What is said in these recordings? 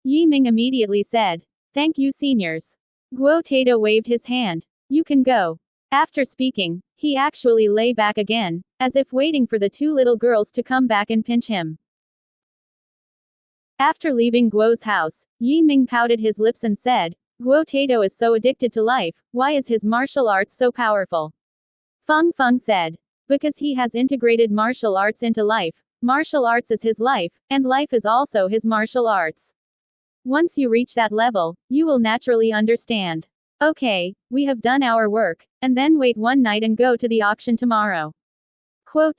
Yi Ming immediately said. Thank you, seniors. Guo Tato waved his hand. You can go. After speaking, he actually lay back again, as if waiting for the two little girls to come back and pinch him. After leaving Guo's house, Yi Ming pouted his lips and said, Guo Tato is so addicted to life, why is his martial arts so powerful? Feng Feng said. Because he has integrated martial arts into life. Martial arts is his life, and life is also his martial arts. Once you reach that level, you will naturally understand. Okay, we have done our work, and then wait one night and go to the auction tomorrow. Quote.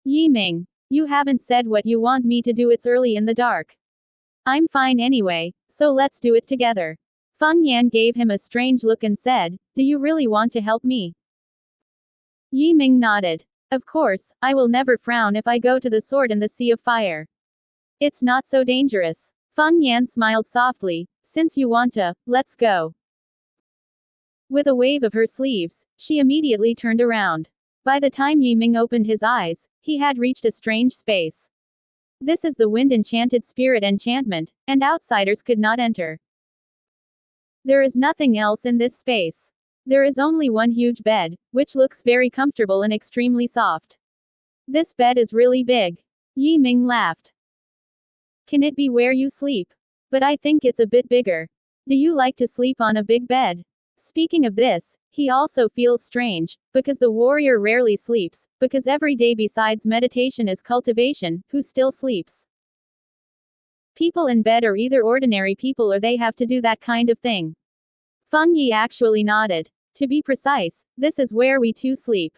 Yi Ming, you haven't said what you want me to do, it's early in the dark. I'm fine anyway, so let's do it together. Feng Yan gave him a strange look and said, do you really want to help me? Yi Ming nodded. Of course, I will never frown if I go to the sword in the sea of fire. It's not so dangerous. Feng Yan smiled softly. Since you want to, let's go. With a wave of her sleeves, she immediately turned around. By the time Yi Ming opened his eyes, he had reached a strange space. This is the wind enchanted spirit enchantment, and outsiders could not enter. There is nothing else in this space. There is only one huge bed, which looks very comfortable and extremely soft. This bed is really big. Yi Ming laughed. Can it be where you sleep? But I think it's a bit bigger. Do you like to sleep on a big bed? Speaking of this, he also feels strange, because the warrior rarely sleeps, because every day besides meditation is cultivation, who still sleeps. People in bed are either ordinary people or they have to do that kind of thing. Feng Yi actually nodded. To be precise, this is where we two sleep.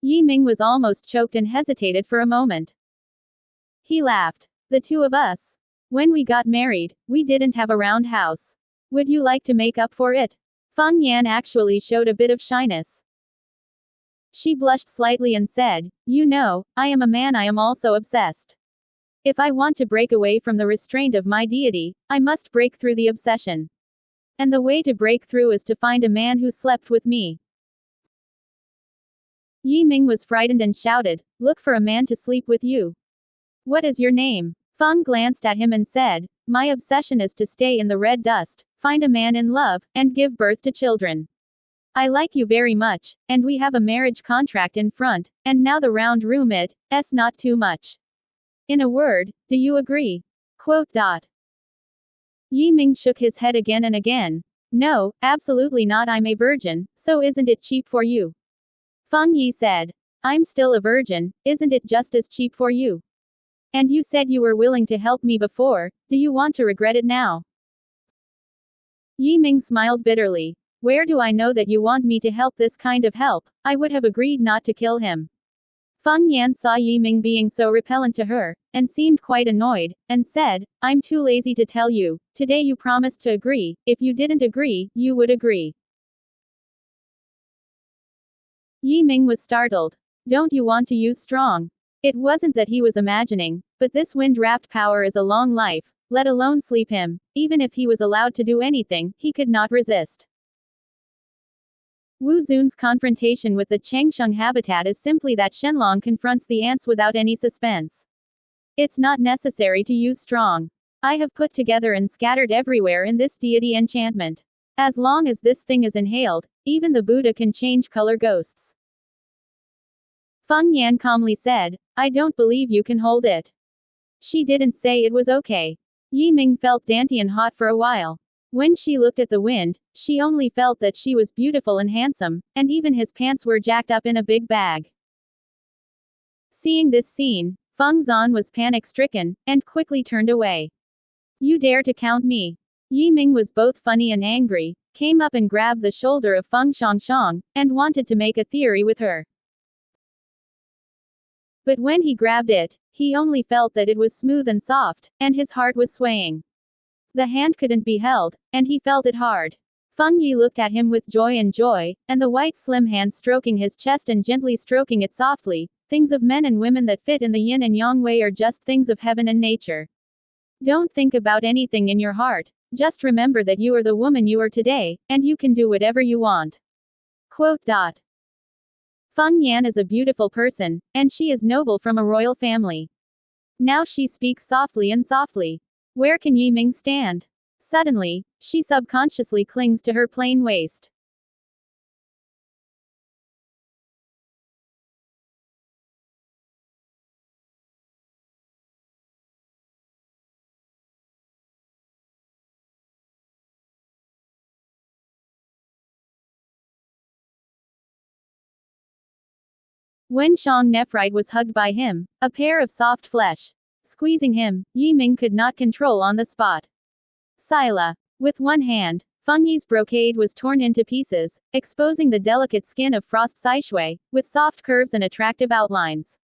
Yi Ming was almost choked and hesitated for a moment. He laughed. The two of us. When we got married, we didn't have a round house. Would you like to make up for it? Feng Yan actually showed a bit of shyness. She blushed slightly and said, you know, I am a man, I am also obsessed. If I want to break away from the restraint of my deity, I must break through the obsession. And the way to break through is to find a man who slept with me. Yi Ming was frightened and shouted, look for a man to sleep with you. What is your name? Feng glanced at him and said, my obsession is to stay in the red dust, find a man in love, and give birth to children. I like you very much, and we have a marriage contract in front, and now the round room it's not too much. In a word, do you agree? Quote. Yi Ming shook his head again and again. No, absolutely not, I'm a virgin, so isn't it cheap for you? Feng Yi said. I'm still a virgin, isn't it just as cheap for you? And you said you were willing to help me before, do you want to regret it now? Yi Ming smiled bitterly. Where do I know that you want me to help? This kind of help, I would have agreed not to kill him. Feng Yan saw Yi Ming being so repellent to her, and seemed quite annoyed, and said, I'm too lazy to tell you, today you promised to agree, if you didn't agree, you would agree. Yi Ming was startled. Don't you want to use strong? It wasn't that he was imagining, but this wind-wrapped power is a long life, let alone sleep him, even if he was allowed to do anything, he could not resist. Wu Zun's confrontation with the Changsheng habitat is simply that Shenlong confronts the ants without any suspense. It's not necessary to use strong. I have put together and scattered everywhere in this deity enchantment. As long as this thing is inhaled, even the Buddha can change color ghosts. Feng Yan calmly said, I don't believe you can hold it. She didn't say it was okay. Yi Ming felt dainty and hot for a while. When she looked at the wind, she only felt that she was beautiful and handsome, and even his pants were jacked up in a big bag. Seeing this scene, Feng Zan was panic-stricken, and quickly turned away. You dare to count me? Yi Ming was both funny and angry, came up and grabbed the shoulder of Feng Shangshang, and wanted to make a theory with her. But when he grabbed it, he only felt that it was smooth and soft, and his heart was swaying. The hand couldn't be held, and he felt it hard. Feng Yi looked at him with joy, and the white slim hand stroking his chest and gently stroking it softly. Things of men and women that fit in the yin and yang way are just things of heaven and nature. Don't think about anything in your heart, just remember that you are the woman you are today, and you can do whatever you want. Quote. Feng Yan is a beautiful person, and she is noble from a royal family. Now she speaks softly and softly. Where can Yi Ming stand? Suddenly, she subconsciously clings to her plain waist. When Xiang Nephrite was hugged by him, a pair of soft flesh, squeezing him, Yi Ming could not control on the spot. Sila. With one hand, Feng Yi's brocade was torn into pieces, exposing the delicate skin of Frost Saishui, with soft curves and attractive outlines.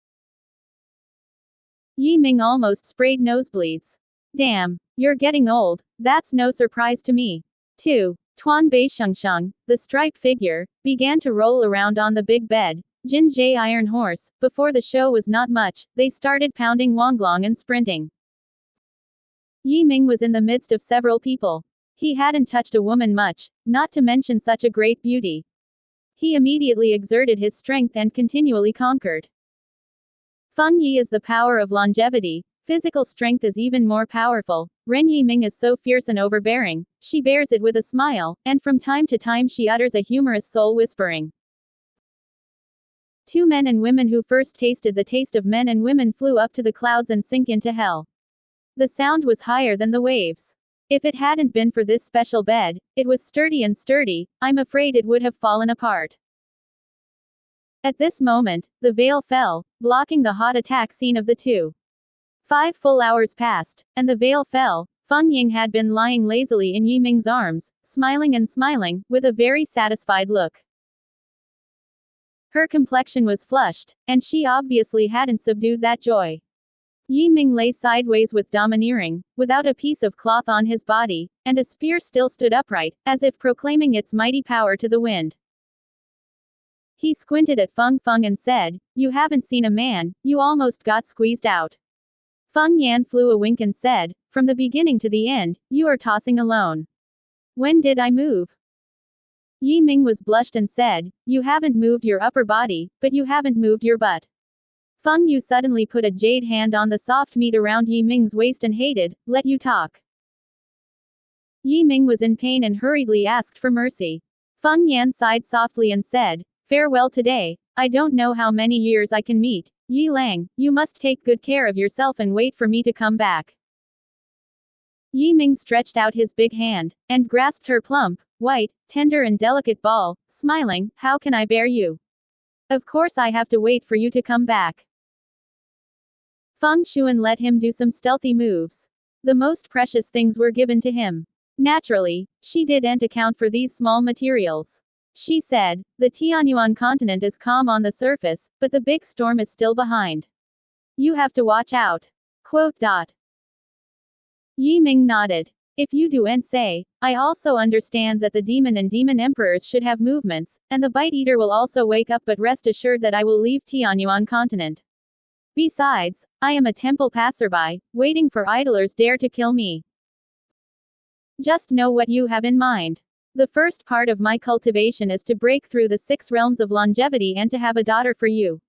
Yi Ming almost sprayed nosebleeds. Damn, you're getting old, that's no surprise to me. 2. Tuan Beishengsheng, the striped figure, began to roll around on the big bed. Jin Jie Iron Horse, before the show was not much, they started pounding Wanglong and sprinting. Yi Ming was in the midst of several people. He hadn't touched a woman much, not to mention such a great beauty. He immediately exerted his strength and continually conquered. Feng Yi is the power of longevity, physical strength is even more powerful. Ren Yi Ming is so fierce and overbearing, she bears it with a smile, and from time to time she utters a humorous soul whispering. Two men and women who first tasted the taste of men and women flew up to the clouds and sink into hell. The sound was higher than the waves. If it hadn't been for this special bed, it was sturdy and sturdy, I'm afraid it would have fallen apart. At this moment, the veil fell, blocking the hot attack scene of the two. 5 full hours passed, and the veil fell. Feng Ying had been lying lazily in Yi Ming's arms, smiling and smiling, with a very satisfied look. Her complexion was flushed, and she obviously hadn't subdued that joy. Yi Ming lay sideways with domineering, without a piece of cloth on his body, and a spear still stood upright, as if proclaiming its mighty power to the wind. He squinted at Feng Feng and said, "You haven't seen a man, you almost got squeezed out." Feng Yan flew a wink and said, "From the beginning to the end, you are tossing alone. When did I move?" Yi Ming was blushed and said, "You haven't moved your upper body, but you haven't moved your butt." Feng Yu suddenly put a jade hand on the soft meat around Yi Ming's waist and hated, "Let you talk." Yi Ming was in pain and hurriedly asked for mercy. Feng Yan sighed softly and said, "Farewell today, I don't know how many years I can meet. Yi Lang, you must take good care of yourself and wait for me to come back." Yi Ming stretched out his big hand, and grasped her plump, white, tender and delicate ball, smiling, "How can I bear you? Of course I have to wait for you to come back." Feng Shuan let him do some stealthy moves. The most precious things were given to him. Naturally, she didn't account for these small materials. She said, "The Tianyuan continent is calm on the surface, but the big storm is still behind. You have to watch out." Quote. Yi Ming nodded. "If you do and say, I also understand that the demon and demon emperors should have movements, and the bite eater will also wake up, but rest assured that I will leave Tianyuan continent. Besides, I am a temple passerby, waiting for idlers dare to kill me. Just know what you have in mind. The first part of my cultivation is to break through the 6 realms of longevity and to have a daughter for you.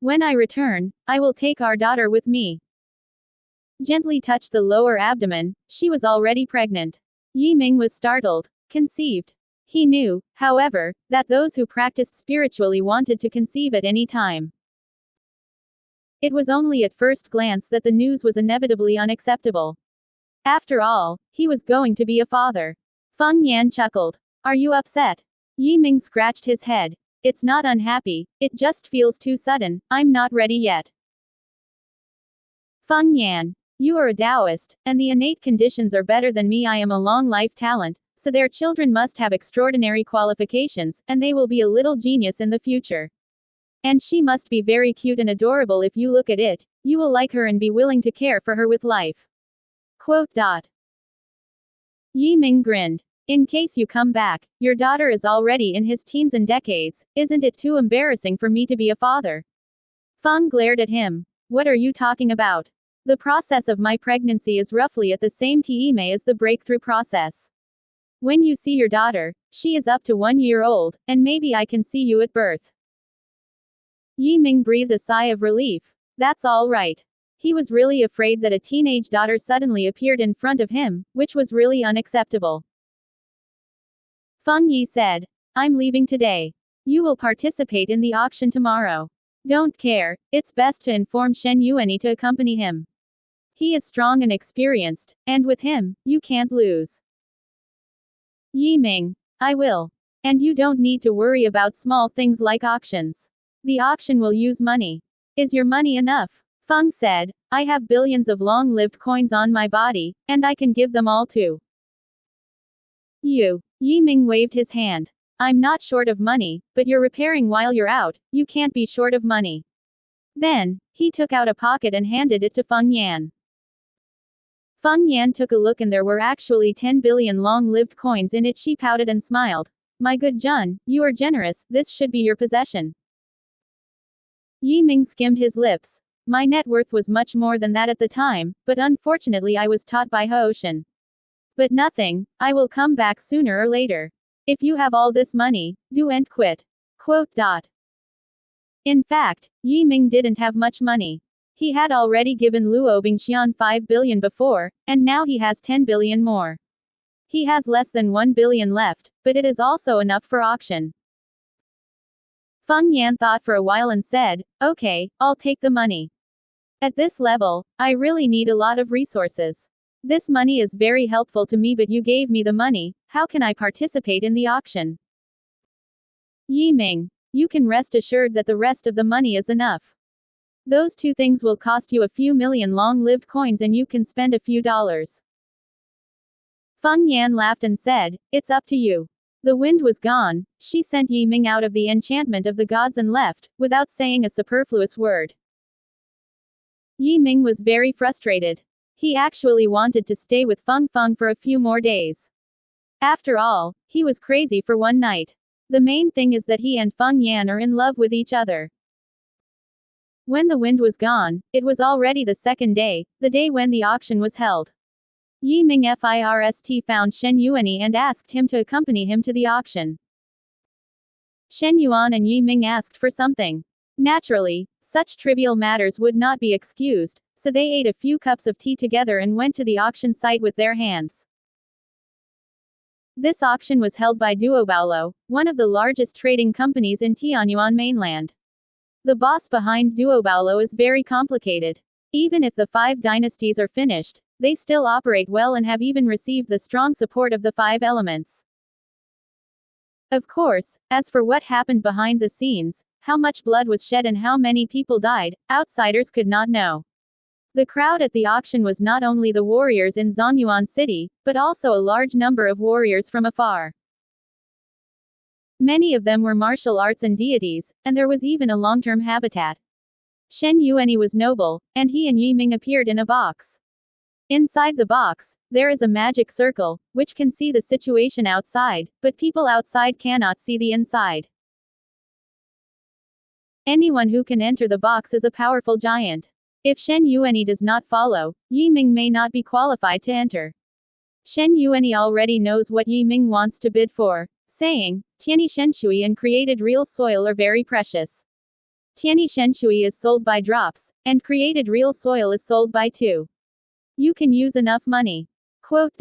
When I return, I will take our daughter with me." Gently touched the lower abdomen, she was already pregnant. Yi Ming was startled. Conceived. He knew, however, that those who practiced spiritually wanted to conceive at any time. It was only at first glance that the news was inevitably unacceptable. After all, he was going to be a father. Feng Yan chuckled. "Are you upset?" Yi Ming scratched his head. "It's not unhappy, it just feels too sudden, I'm not ready yet." Feng Yan. "You are a Taoist, and the innate conditions are better than me. I am a long life talent, so their children must have extraordinary qualifications, and they will be a little genius in the future. And she must be very cute and adorable. If you look at it, you will like her and be willing to care for her with life." Quote. Yi Ming grinned. "In case you come back, your daughter is already in his teens and decades, isn't it too embarrassing for me to be a father?" Feng glared at him. "What are you talking about? The process of my pregnancy is roughly at the same time as the breakthrough process. When you see your daughter, she is up to 1 year old, and maybe I can see you at birth." Yi Ming breathed a sigh of relief. "That's all right." He was really afraid that a teenage daughter suddenly appeared in front of him, which was really unacceptable. Feng Yi said, I'm leaving today. You will participate in the auction tomorrow. Don't care, it's best to inform Shen Yuani to accompany him. He is strong and experienced, and with him, you can't lose. Yi Ming, I will. And you don't need to worry about small things like auctions. The auction will use money. Is your money enough? Feng said, I have billions of long-lived coins on my body, and I can give them all to you. Yi Ming waved his hand. I'm not short of money, but you're repairing while you're out, you can't be short of money. Then, he took out a pocket and handed it to Feng Yan. Feng Yan took a look and there were actually 10 billion long-lived coins in it. She pouted and smiled. My good Jun, you are generous, this should be your possession. Yi Ming skimmed his lips. My net worth was much more than that at the time, but unfortunately I was taught by Hou Shen. But nothing, I will come back sooner or later. If you have all this money, do and quit. Quote. In fact, Yi Ming didn't have much money. He had already given Luo Bingxian 5 billion before, and now he has 10 billion more. He has less than 1 billion left, but it is also enough for auction. Feng Yan thought for a while and said, okay, I'll take the money. At this level, I really need a lot of resources. This money is very helpful to me, but you gave me the money, how can I participate in the auction? Yi Ming, you can rest assured that the rest of the money is enough. Those two things will cost you a few million long-lived coins and you can spend a few dollars. Feng Yan laughed and said, it's up to you. The wind was gone, she sent Yi Ming out of the enchantment of the gods and left, without saying a superfluous word. Yi Ming was very frustrated. He actually wanted to stay with Feng Feng for a few more days. After all, he was crazy for one night. The main thing is that he and Feng Yan are in love with each other. When the wind was gone, it was already the second day, the day when the auction was held. Yi Ming first found Shen Yuani and asked him to accompany him to the auction. Shen Yuan and Yi Ming asked for something. Naturally, such trivial matters would not be excused, so they ate a few cups of tea together and went to the auction site with their hands. This auction was held by Duobaolo, one of the largest trading companies in Tianyuan mainland. The boss behind Duobaolo is very complicated. Even if the 5 dynasties are finished, they still operate well and have even received the strong support of the 5 elements. Of course, as for what happened behind the scenes, how much blood was shed and how many people died, outsiders could not know. The crowd at the auction was not only the warriors in Zongyuan City, but also a large number of warriors from afar. Many of them were martial arts and deities, and there was even a long-term habitat. Shen Yuani was noble, and he and Yi Ming appeared in a box. Inside the box, there is a magic circle, which can see the situation outside, but people outside cannot see the inside. Anyone who can enter the box is a powerful giant. If Shen Yuani does not follow, Yi Ming may not be qualified to enter. Shen Yuani already knows what Yi Ming wants to bid for, saying, Tianyi Shenshui and created real soil are very precious. Tianyi Shenshui is sold by drops, and created real soil is sold by 2. You can use enough money. Quote.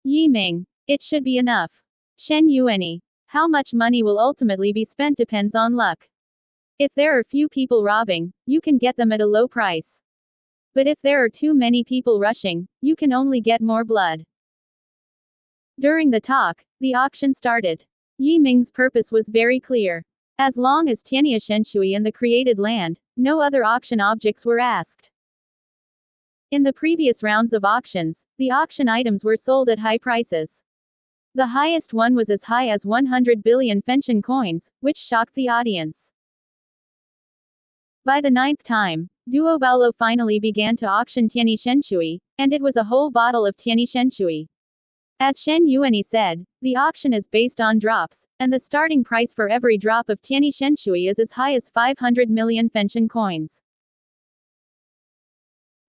Yi Ming, it should be enough. Shen Yuani, how much money will ultimately be spent depends on luck. If there are few people robbing, you can get them at a low price. But if there are too many people rushing, you can only get more blood. During the talk, the auction started. Yi Ming's purpose was very clear. As long as Tianyi Shenshui and the created land, no other auction objects were asked. In the previous rounds of auctions, the auction items were sold at high prices. The highest one was as high as 100 billion Fenshin coins, which shocked the audience. By the 9th time, Duobaolo finally began to auction Tianyi Shenshui, and it was a whole bottle of Tianyi Shenshui. As Shen Yuani said, the auction is based on drops, and the starting price for every drop of Tianyi Shenshui is as high as 500 million Fenshin coins.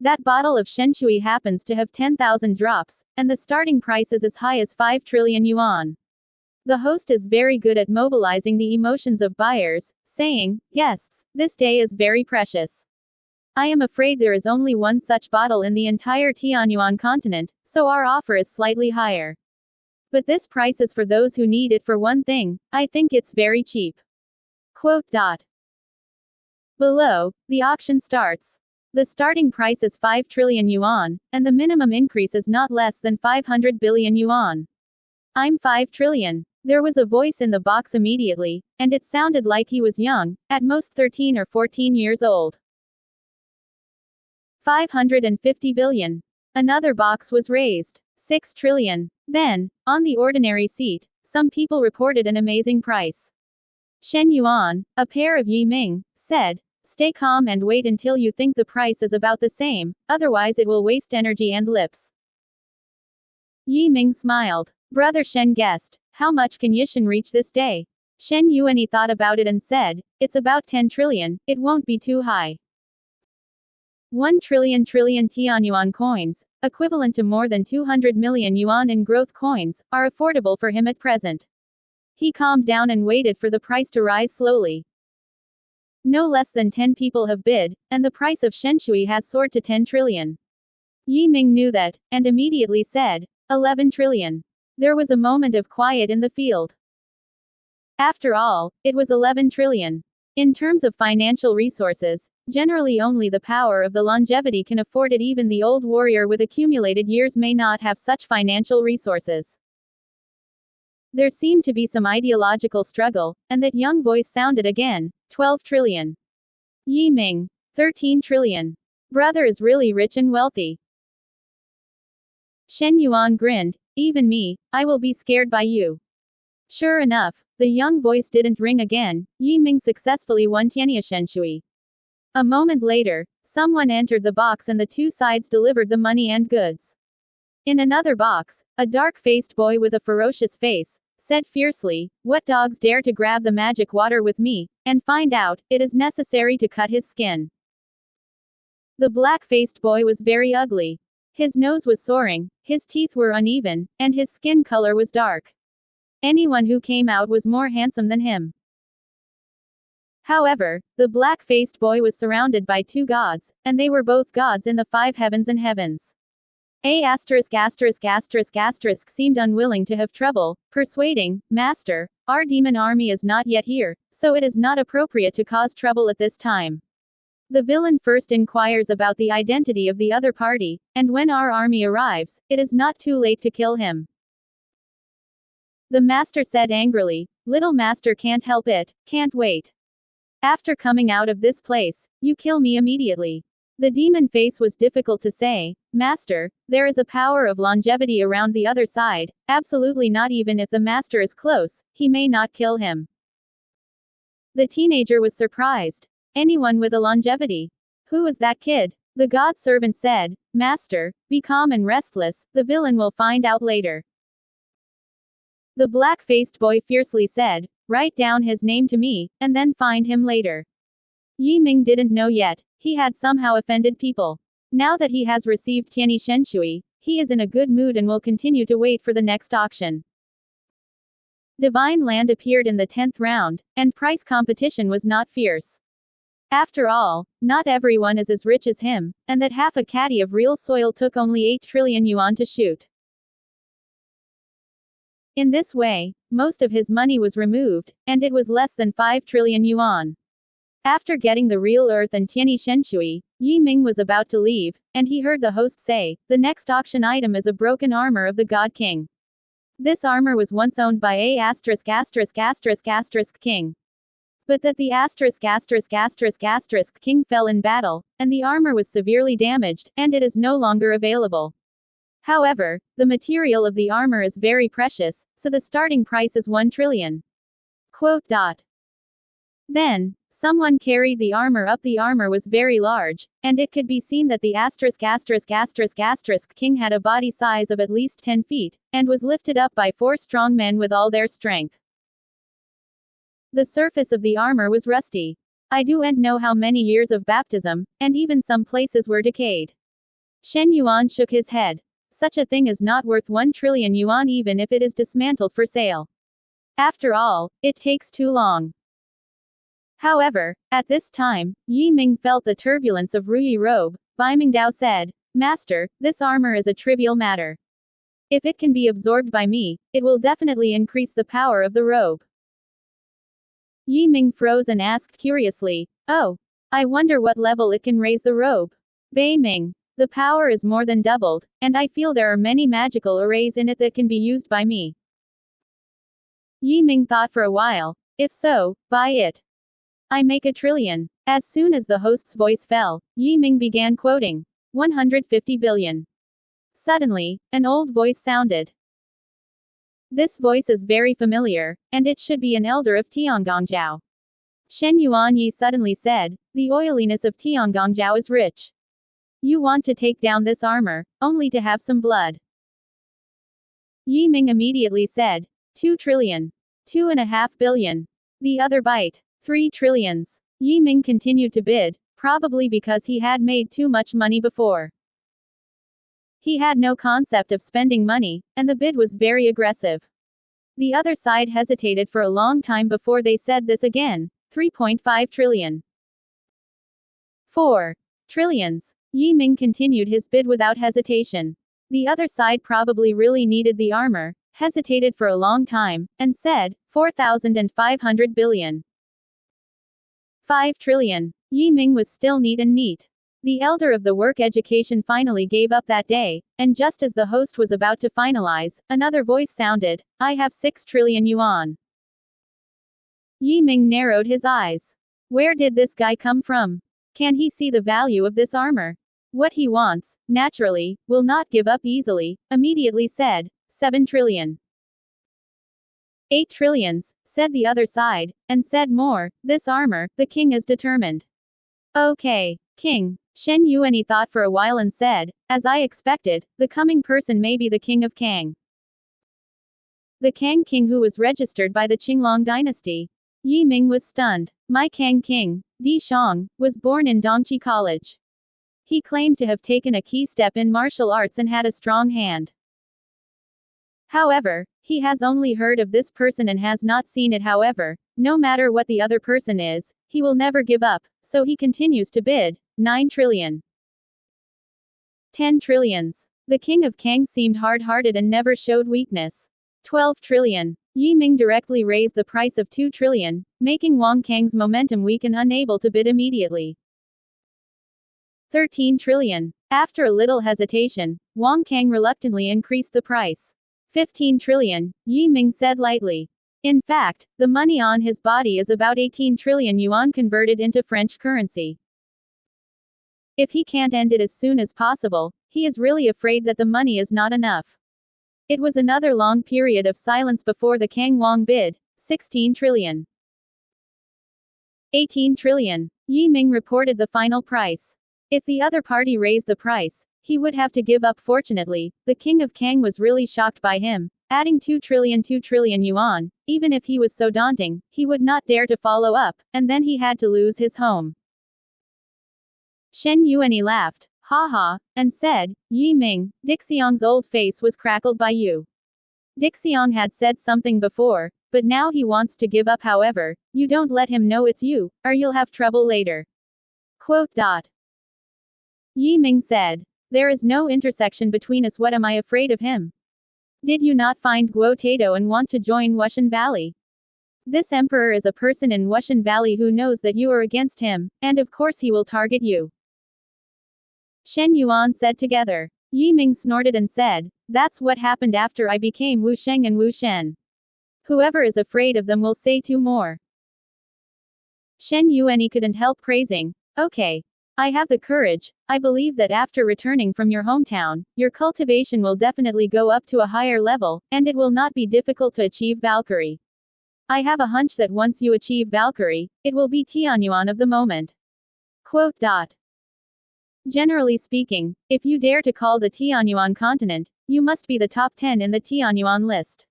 That bottle of Shenshui happens to have 10,000 drops, and the starting price is as high as 5 trillion yuan. The host is very good at mobilizing the emotions of buyers, saying, guests, this day is very precious. I am afraid there is only one such bottle in the entire Tianyuan continent, so our offer is slightly higher. But this price is for those who need it for one thing. I think it's very cheap. Quote. Below, the auction starts. The starting price is 5 trillion yuan, and the minimum increase is not less than 500 billion yuan. I'm 5 trillion. There was a voice in the box immediately, and it sounded like he was young, at most 13 or 14 years old. 550 billion. Another box was raised. 6 trillion. Then, on the ordinary seat, some people reported an amazing price. Shen Yuan, a pair of Yi Ming, said, "Stay calm and wait until you think the price is about the same, otherwise it will waste energy and lips." Yi Ming smiled. Brother Shen guessed, "How much can Yishan reach this day?" Shen Yuan thought about it and said, "It's about 10 trillion, it won't be too high." 1 trillion Tianyuan coins, equivalent to more than 200 million yuan in growth coins, are affordable for him at present. He calmed down and waited for the price to rise slowly. No less than 10 people have bid, and the price of Shenshui has soared to 10 trillion. Yi Ming knew that, and immediately said, 11 trillion. There was a moment of quiet in the field. After all, it was 11 trillion. In terms of financial resources, generally only the power of the longevity can afford it. Even the old warrior with accumulated years may not have such financial resources. There seemed to be some ideological struggle, and that young voice sounded again, 12 trillion. Yi Ming, 13 trillion. Brother is really rich and wealthy. Shen Yuan grinned, "Even me, I will be scared by you." Sure enough, the young voice didn't ring again. Yi Ming successfully won Tianya Shenshui. A moment later, someone entered the box and the two sides delivered the money and goods. In another box, a dark-faced boy with a ferocious face said fiercely, "What dogs dare to grab the magic water with me, and find out, it is necessary to cut his skin." The black-faced boy was very ugly. His nose was soaring, his teeth were uneven, and his skin color was dark. Anyone who came out was more handsome than him. However, the black-faced boy was surrounded by two gods, and they were both gods in the 5 heavens and heavens. Seemed unwilling to have trouble, persuading, "Master, our demon army is not yet here, so it is not appropriate to cause trouble at this time. The villain first inquires about the identity of the other party, and when our army arrives, it is not too late to kill him." The master said angrily, "Little master can't help it, can't wait. After coming out of this place, you kill me immediately." The demon face was difficult to say, "Master, there is a power of longevity around the other side, absolutely not. Even if the master is close, he may not kill him." The teenager was surprised. "Anyone with a longevity? Who is that kid?" The god servant said, "Master, be calm and restless, the villain will find out later." The black-faced boy fiercely said, "Write down his name to me, and then find him later." Yi Ming didn't know yet, he had somehow offended people. Now that he has received Tianyi Shenshui, he is in a good mood and will continue to wait for the next auction. Divine Land appeared in the 10th round, and price competition was not fierce. After all, not everyone is as rich as him, and that half a caddy of real soil took only 8 trillion yuan to shoot. In this way, most of his money was removed, and it was less than 5 trillion yuan. After getting the real earth and Tianyi Shenshui, Yi Ming was about to leave, and he heard the host say, "The next auction item is a broken armor of the God King. This armor was once owned by a ****** But that the ***** king fell in battle, and the armor was severely damaged, and it is no longer available. However, the material of the armor is very precious, so the starting price is 1 trillion. Quote. Then, someone carried the armor up. The armor was very large, and it could be seen that the ***** king had a body size of at least 10 feet, and was lifted up by 4 strong men with all their strength. The surface of the armor was rusty. I don't know how many years of baptism, and even some places were decayed. Shen Yuan shook his head. Such a thing is not worth 1 trillion yuan even if it is dismantled for sale. After all, it takes too long. However, at this time, Yi Ming felt the turbulence of Ruyi robe. Bai Mingdao said, Master, this armor is a trivial matter. If it can be absorbed by me, it will definitely increase the power of the robe. Yi Ming froze and asked curiously, Oh, I wonder what level it can raise the robe. Bei Ming, the power is more than doubled, and I feel there are many magical arrays in it that can be used by me. Yi Ming thought for a while, if so, buy it. I make 1,000,000,000,000. As soon as the host's voice fell, Yi Ming began quoting, 150 billion. Suddenly, an old voice sounded. This voice is very familiar, and it should be an elder of Tiangongjiao. Shen Yuanyi suddenly said, the oiliness of Tiangongjiao is rich. You want to take down this armor, only to have some blood. Yi Ming immediately said, 2 trillion. 2.5 billion. The other bite. 3 trillions. Yi Ming continued to bid, probably because he had made too much money before. He had no concept of spending money, and the bid was very aggressive. The other side hesitated for a long time before they said this again, 3.5 trillion. 4 trillions. Yi Ming continued his bid without hesitation. The other side probably really needed the armor, hesitated for a long time, and said, 4,500 billion. 5 trillion. Yi Ming was still neat and neat. The elder of the work education finally gave up that day, and just as the host was about to finalize, another voice sounded, I have 6 trillion yuan. Yi Ming narrowed his eyes. Where did this guy come from? Can he see the value of this armor? What he wants, naturally, will not give up easily, immediately said, 7 trillion. 8 trillions, said the other side, and said more, this armor, the king is determined. Okay, king. Shen Yuanyi thought for a while and said, as I expected, the coming person may be the king of Kang. The Kang king who was registered by the Qinglong dynasty. Yi Ming was stunned. My Kang king, Di Shang, was born in Dongqi College. He claimed to have taken a key step in martial arts and had a strong hand. However, he has only heard of this person and has not seen it. However, no matter what the other person is, he will never give up, so he continues to bid, 9 trillion. 10 trillions. The king of Kang seemed hard-hearted and never showed weakness. 12 trillion. Yi Ming directly raised the price of 2 trillion, making Wang Kang's momentum weak and unable to bid immediately. 13 trillion. After a little hesitation, Wang Kang reluctantly increased the price. 15 trillion, Yi Ming said lightly. In fact, the money on his body is about 18 trillion yuan converted into French currency. If he can't end it as soon as possible, he is really afraid that the money is not enough. It was another long period of silence before the Kang Wang bid, 16 trillion. 18 trillion. Yi Ming reported the final price. If the other party raised the price, he would have to give up. Fortunately, the king of Kang was really shocked by him, adding 2 trillion yuan, even if he was so daunting, he would not dare to follow up, and then he had to lose his home. Shen Yuanyi laughed, ha, and said, Yi Ming, Dixiong's old face was crackled by you. Dixiong had said something before, but now he wants to give up. However, you don't let him know it's you, or you'll have trouble later. Quote. Yi Ming said, there is no intersection between us. What am I afraid of him? Did you not find Guo Tado and want to join Wushan Valley? This emperor is a person in Wushan Valley who knows that you are against him, and of course he will target you. Shen Yuan said together. Yi Ming snorted and said, that's what happened after I became Wu Sheng and Wu Shen. Whoever is afraid of them will say 2 more. Shen Yuanyi couldn't help praising, okay. I have the courage. I believe that after returning from your hometown, your cultivation will definitely go up to a higher level, and it will not be difficult to achieve Valkyrie. I have a hunch that once you achieve Valkyrie, it will be Tianyuan of the moment. Quote. Generally speaking, if you dare to call the Tianyuan continent, you must be the top 10 in the Tianyuan list.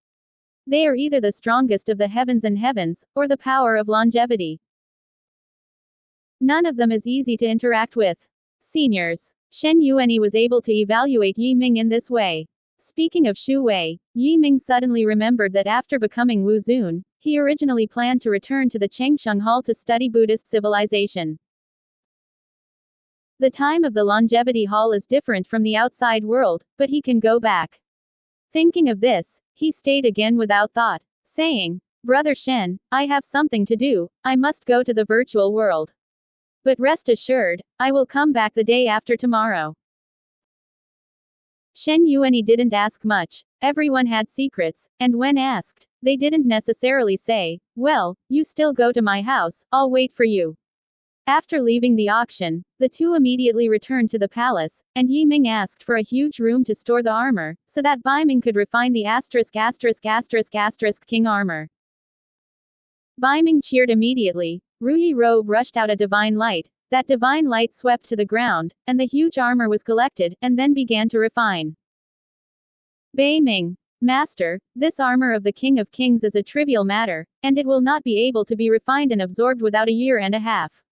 They are either the strongest of the heavens and heavens, or the power of longevity. None of them is easy to interact with. Seniors. Shen Yuanyi was able to evaluate Yi Ming in this way. Speaking of Shu Wei, Yi Ming suddenly remembered that after becoming Wu Zun, he He originally planned to return to the Changsheng Hall to study Buddhist civilization. The time of the Longevity Hall is different from the outside world, but he can go back. Thinking of this, he stayed again without thought, saying, Brother Shen, I have something to do, I must go to the virtual world. But rest assured, I will come back the day after tomorrow. Shen Yuanyi didn't ask much, everyone had secrets, and when asked, they didn't necessarily say, well, you still go to my house, I'll wait for you. After leaving the auction, the two immediately returned to the palace, and Yi Ming asked for a huge room to store the armor, so that Bai Ming could refine the ****** king armor. Bai Ming cheered immediately. Ruyi Robe rushed out a divine light. That divine light swept to the ground, and the huge armor was collected, and then began to refine. Bai Ming, Master, this armor of the King of Kings is a trivial matter, and it will not be able to be refined and absorbed without a year and a half.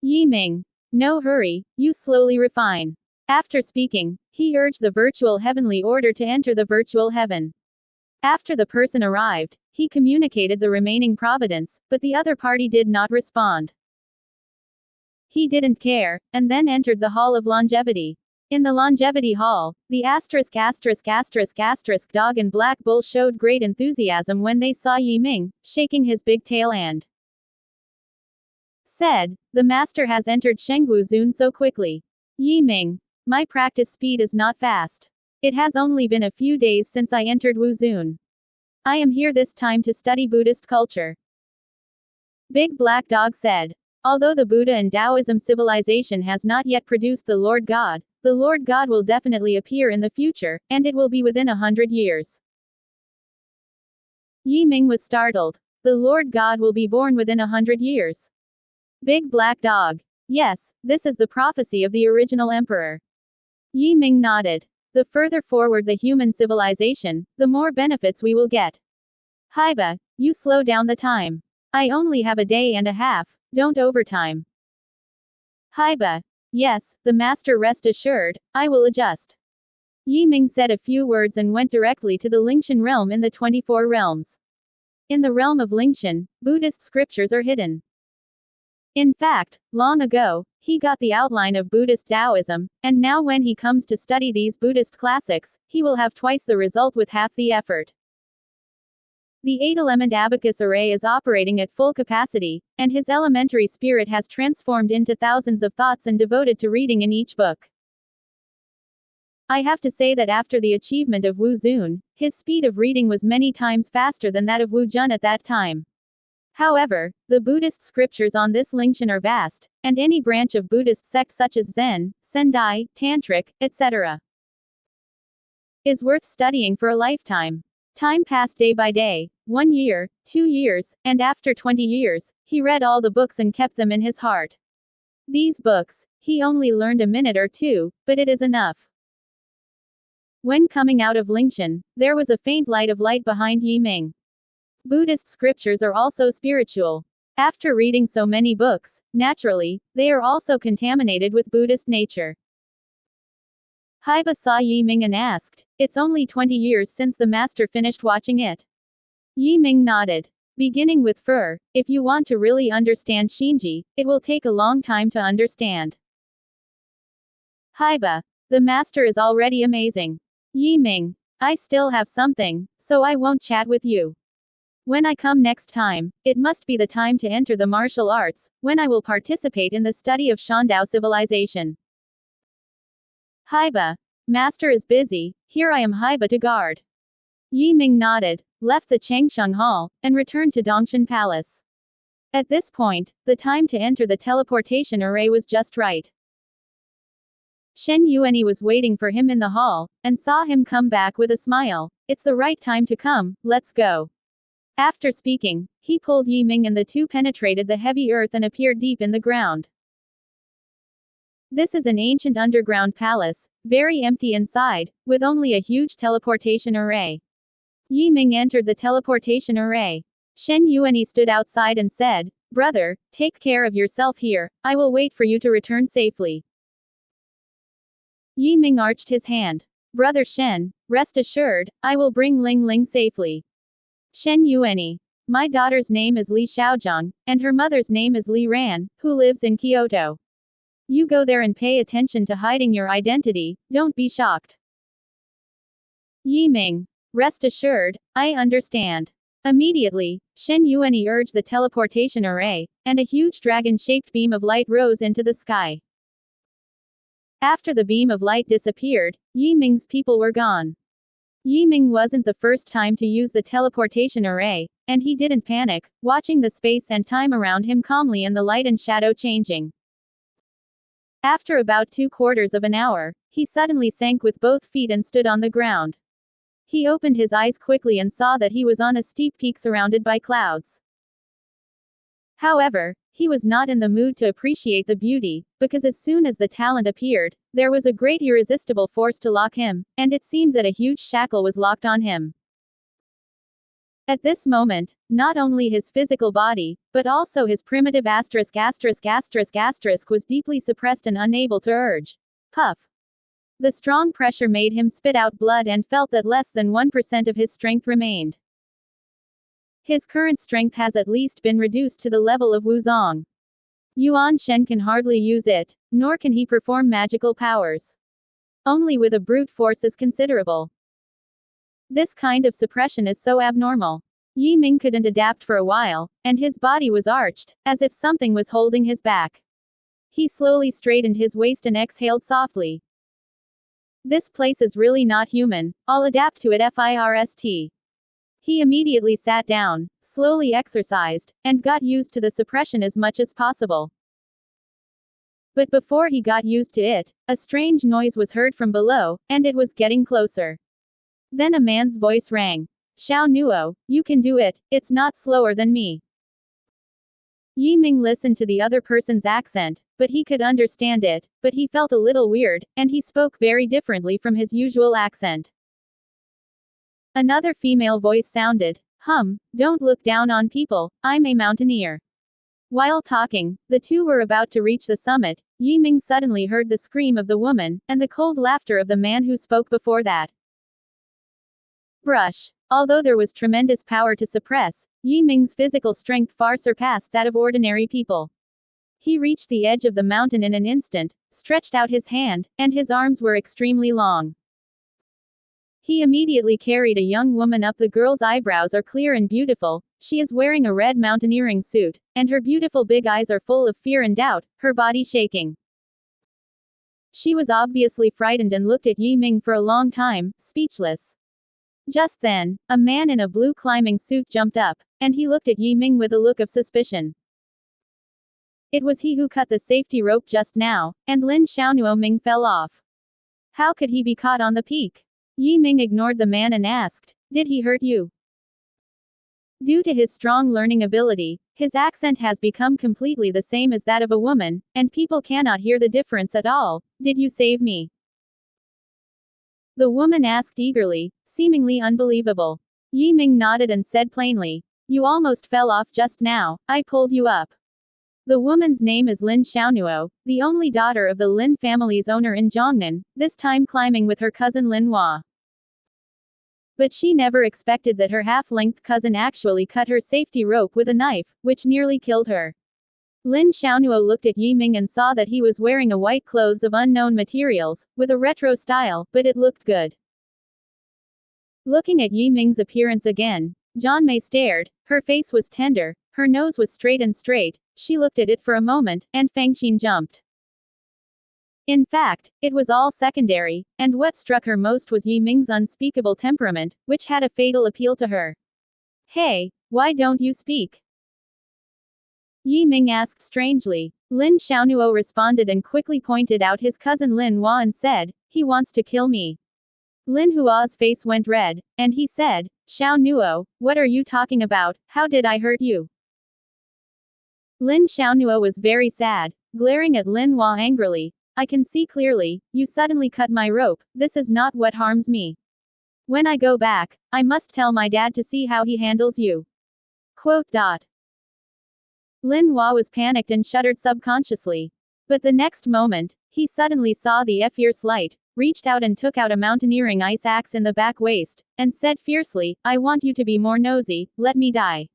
Yi Ming, no hurry, you slowly refine. After speaking, he urged the virtual heavenly order to enter the virtual heaven. After the person arrived, he communicated the remaining providence, but the other party did not respond. He didn't care, and then entered the Hall of Longevity. In the Longevity Hall, the ***** dog and black bull showed great enthusiasm when they saw Yi Ming, shaking his big tail and said, the master has entered Shengwu Zun so quickly. Yi Ming, my practice speed is not fast. It has only been a few days since I entered Wuzun. I am here this time to study Buddhist culture. Big Black Dog said. Although the Buddha and Taoism civilization has not yet produced the Lord God will definitely appear in the future, and it will be within 100 years. Yi Ming was startled. The Lord God will be born within 100 years. Big Black Dog. Yes, this is the prophecy of the original emperor. Yi Ming nodded. The further forward the human civilization, the more benefits we will get. Haiba, you slow down the time. I only have a day and a half, don't overtime. Haiba. Yes, the master, rest assured, I will adjust. Yi Ming said a few words and went directly to the Lingshan realm in the 24 realms. In the realm of Lingshan, Buddhist scriptures are hidden. In fact, long ago, he got the outline of Buddhist Taoism, and now when he comes to study these Buddhist classics, he will have twice the result with half the effort. The 8-element abacus array is operating at full capacity, and his elementary spirit has transformed into thousands of thoughts and devoted to reading in each book. I have to say that after the achievement of Wu Zun, his speed of reading was many times faster than that of Wu Jun at that time. However, the Buddhist scriptures on this Lingshan are vast, and any branch of Buddhist sect such as Zen, Sendai, Tantric, etc. is worth studying for a lifetime. Time passed day by day, 1 year, 2 years, and after 20 years, he read all the books and kept them in his heart. These books, he only learned a minute or two, but it is enough. When coming out of Lingshan, there was a faint light of light behind Yi Ming. Buddhist scriptures are also spiritual. After reading so many books, naturally, they are also contaminated with Buddhist nature. Haiba saw Yi Ming and asked, it's only 20 years since the master finished watching it. Yi Ming nodded. Beginning with fur, if you want to really understand Shinji, it will take a long time to understand. Haiba, the master is already amazing. Yi Ming, I still have something, so I won't chat with you. When I come next time, it must be the time to enter the martial arts, when I will participate in the study of Shandao civilization. Haiba, master is busy, here I am Haiba to guard. Yi Ming nodded, left the Changsheng Hall, and returned to Dongshan Palace. At this point, the time to enter the teleportation array was just right. Shen Yuanyi was waiting for him in the hall, and saw him come back with a smile. It's the right time to come, let's go. After speaking, he pulled Yi Ming and the two penetrated the heavy earth and appeared deep in the ground. This is an ancient underground palace, very empty inside, with only a huge teleportation array. Yi Ming entered the teleportation array. Shen Yuanyi stood outside and said, Brother, take care of yourself here, I will wait for you to return safely. Yi Ming arched his hand. Brother Shen, rest assured, I will bring Ling Ling safely. Shen Yuani. My daughter's name is Li Xiaozhang, and her mother's name is Li Ran, who lives in Kyoto. You go there and pay attention to hiding your identity, don't be shocked. Yi Ming. Rest assured, I understand. Immediately, Shen Yuani urged the teleportation array, and a huge dragon-shaped beam of light rose into the sky. After the beam of light disappeared, Yi Ming's people were gone. Yi Ming wasn't the first time to use the teleportation array, and he didn't panic, watching the space and time around him calmly and the light and shadow changing. After about 3/4 of an hour, he suddenly sank with both feet and stood on the ground. He opened his eyes quickly and saw that he was on a steep peak surrounded by clouds. However, he was not in the mood to appreciate the beauty, because as soon as the talent appeared, there was a great irresistible force to lock him, and it seemed that a huge shackle was locked on him. At this moment, not only his physical body, but also his primitive **** was deeply suppressed and unable to urge. Puff. The strong pressure made him spit out blood and felt that less than 1% of his strength remained. His current strength has at least been reduced to the level of Wuzong. Yuan Shen can hardly use it, nor can he perform magical powers. Only with a brute force is considerable. This kind of suppression is so abnormal. Yi Ming couldn't adapt for a while, and his body was arched, as if something was holding his back. He slowly straightened his waist and exhaled softly. This place is really not human, I'll adapt to it first. He immediately sat down, slowly exercised, and got used to the suppression as much as possible. But before he got used to it, a strange noise was heard from below, and it was getting closer. Then a man's voice rang. Xiao Nuo, you can do it, it's not slower than me. Yi Ming listened to the other person's accent, but he could understand it, but he felt a little weird, and he spoke very differently from his usual accent. Another female voice sounded, don't look down on people, I'm a mountaineer. While talking, the two were about to reach the summit. Yi Ming suddenly heard the scream of the woman, and the cold laughter of the man who spoke before that. Brush. Although there was tremendous power to suppress, Yi Ming's physical strength far surpassed that of ordinary people. He reached the edge of the mountain in an instant, stretched out his hand, and his arms were extremely long. He immediately carried a young woman up. The girl's eyebrows are clear and beautiful, she is wearing a red mountaineering suit, and her beautiful big eyes are full of fear and doubt, her body shaking. She was obviously frightened and looked at Yi Ming for a long time, speechless. Just then, a man in a blue climbing suit jumped up, and he looked at Yi Ming with a look of suspicion. It was he who cut the safety rope just now, and Lin Xiaonuo Ming fell off. How could he be caught on the peak? Yi Ming ignored the man and asked, did he hurt you? Due to his strong learning ability, his accent has become completely the same as that of a woman, and people cannot hear the difference at all. Did you save me? The woman asked eagerly, seemingly unbelievable. Yi Ming nodded and said plainly, you almost fell off just now, I pulled you up. The woman's name is Lin Xiaonuo, the only daughter of the Lin family's owner in Zhongnan, this time climbing with her cousin Lin Hua. But she never expected that her half-length cousin actually cut her safety rope with a knife, which nearly killed her. Lin Xiaonuo looked at Yi Ming and saw that he was wearing a white clothes of unknown materials, with a retro style, but it looked good. Looking at Yi Ming's appearance again, Zhan Mei stared, her face was tender, her nose was straight and straight, she looked at it for a moment, and Fangxin jumped. In fact, it was all secondary, and what struck her most was Yi Ming's unspeakable temperament, which had a fatal appeal to her. Hey, why don't you speak? Yi Ming asked strangely. Lin Xiaonuo responded and quickly pointed out his cousin Lin Hua and said, he wants to kill me. Lin Hua's face went red, and he said, Xiaonuo, what are you talking about, how did I hurt you? Lin Xiaonuo was very sad, glaring at Lin Hua angrily. I can see clearly, you suddenly cut my rope, this is not what harms me. When I go back, I must tell my dad to see how he handles you. .. Lin Hua was panicked and shuddered subconsciously. But the next moment, he suddenly saw the fierce light, reached out and took out a mountaineering ice axe in the back waist, and said fiercely, I want you to be more nosy, let me die.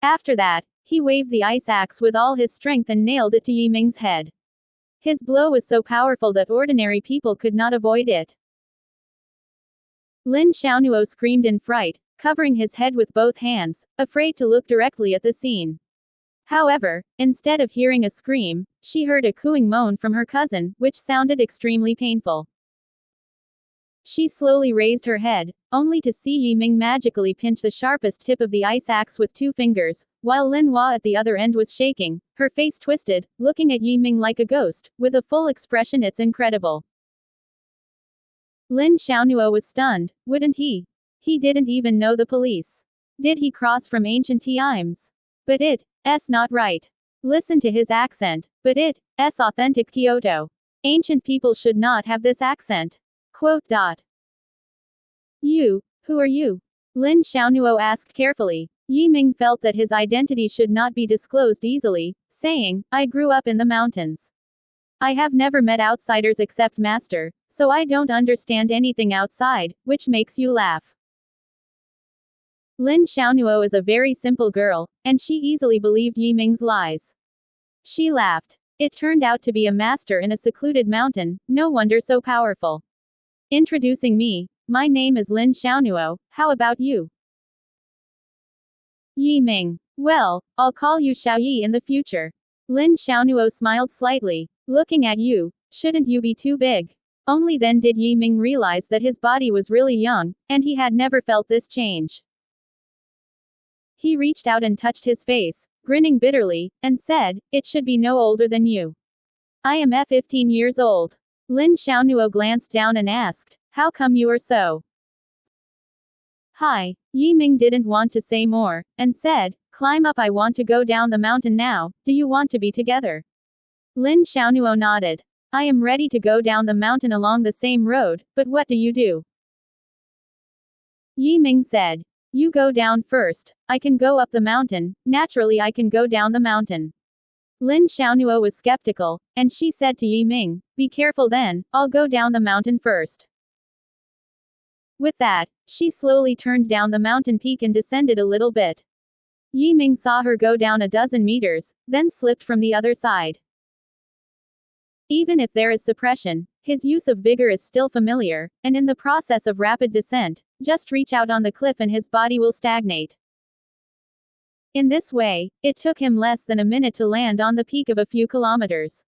After that, he waved the ice axe with all his strength and nailed it to Yi Ming's head. His blow was so powerful that ordinary people could not avoid it. Lin Xiaonuo screamed in fright, covering his head with both hands, afraid to look directly at the scene. However, instead of hearing a scream, she heard a cooing moan from her cousin, which sounded extremely painful. She slowly raised her head, only to see Yi Ming magically pinch the sharpest tip of the ice axe with 2 fingers, while Lin Hua at the other end was shaking, her face twisted, looking at Yi Ming like a ghost, with a full expression. It's incredible. Lin Xiaonuo was stunned, wouldn't he? He didn't even know the police. Did he cross from ancient times? But it's not right. Listen to his accent, but it's authentic Kyoto. Ancient people should not have this accent. Quote. You, who are you? Lin Xiaonuo asked carefully. Yi Ming felt that his identity should not be disclosed easily, saying, I grew up in the mountains. I have never met outsiders except Master, so I don't understand anything outside, which makes you laugh. Lin Xiaonuo is a very simple girl, and she easily believed Yi Ming's lies. She laughed. It turned out to be a master in a secluded mountain, no wonder so powerful. Introducing me, my name is Lin Xiaonuo, how about you? Yi Ming. Well, I'll call you Xiao Yi in the future. Lin Xiaonuo smiled slightly. Looking at you, shouldn't you be too big? Only then did Yi Ming realize that his body was really young, and he had never felt this change. He reached out and touched his face, grinning bitterly, and said, it should be no older than you. I am 15 years old. Lin Xiaonuo glanced down and asked, how come you are so? Hi. Yi Ming didn't want to say more, and said, climb up, I want to go down the mountain now, do you want to be together? Lin Xiaonuo nodded. I am ready to go down the mountain along the same road, but what do you do? Yi Ming said. You go down first, I can go up the mountain, naturally I can go down the mountain. Lin Xiaonuo was skeptical, and she said to Yi Ming, be careful then, I'll go down the mountain first. With that, she slowly turned down the mountain peak and descended a little bit. Yi Ming saw her go down a dozen meters, then slipped from the other side. Even if there is suppression, his use of vigor is still familiar, and in the process of rapid descent, just reach out on the cliff and his body will stagnate. In this way, it took him less than a minute to land on the peak of a few kilometers.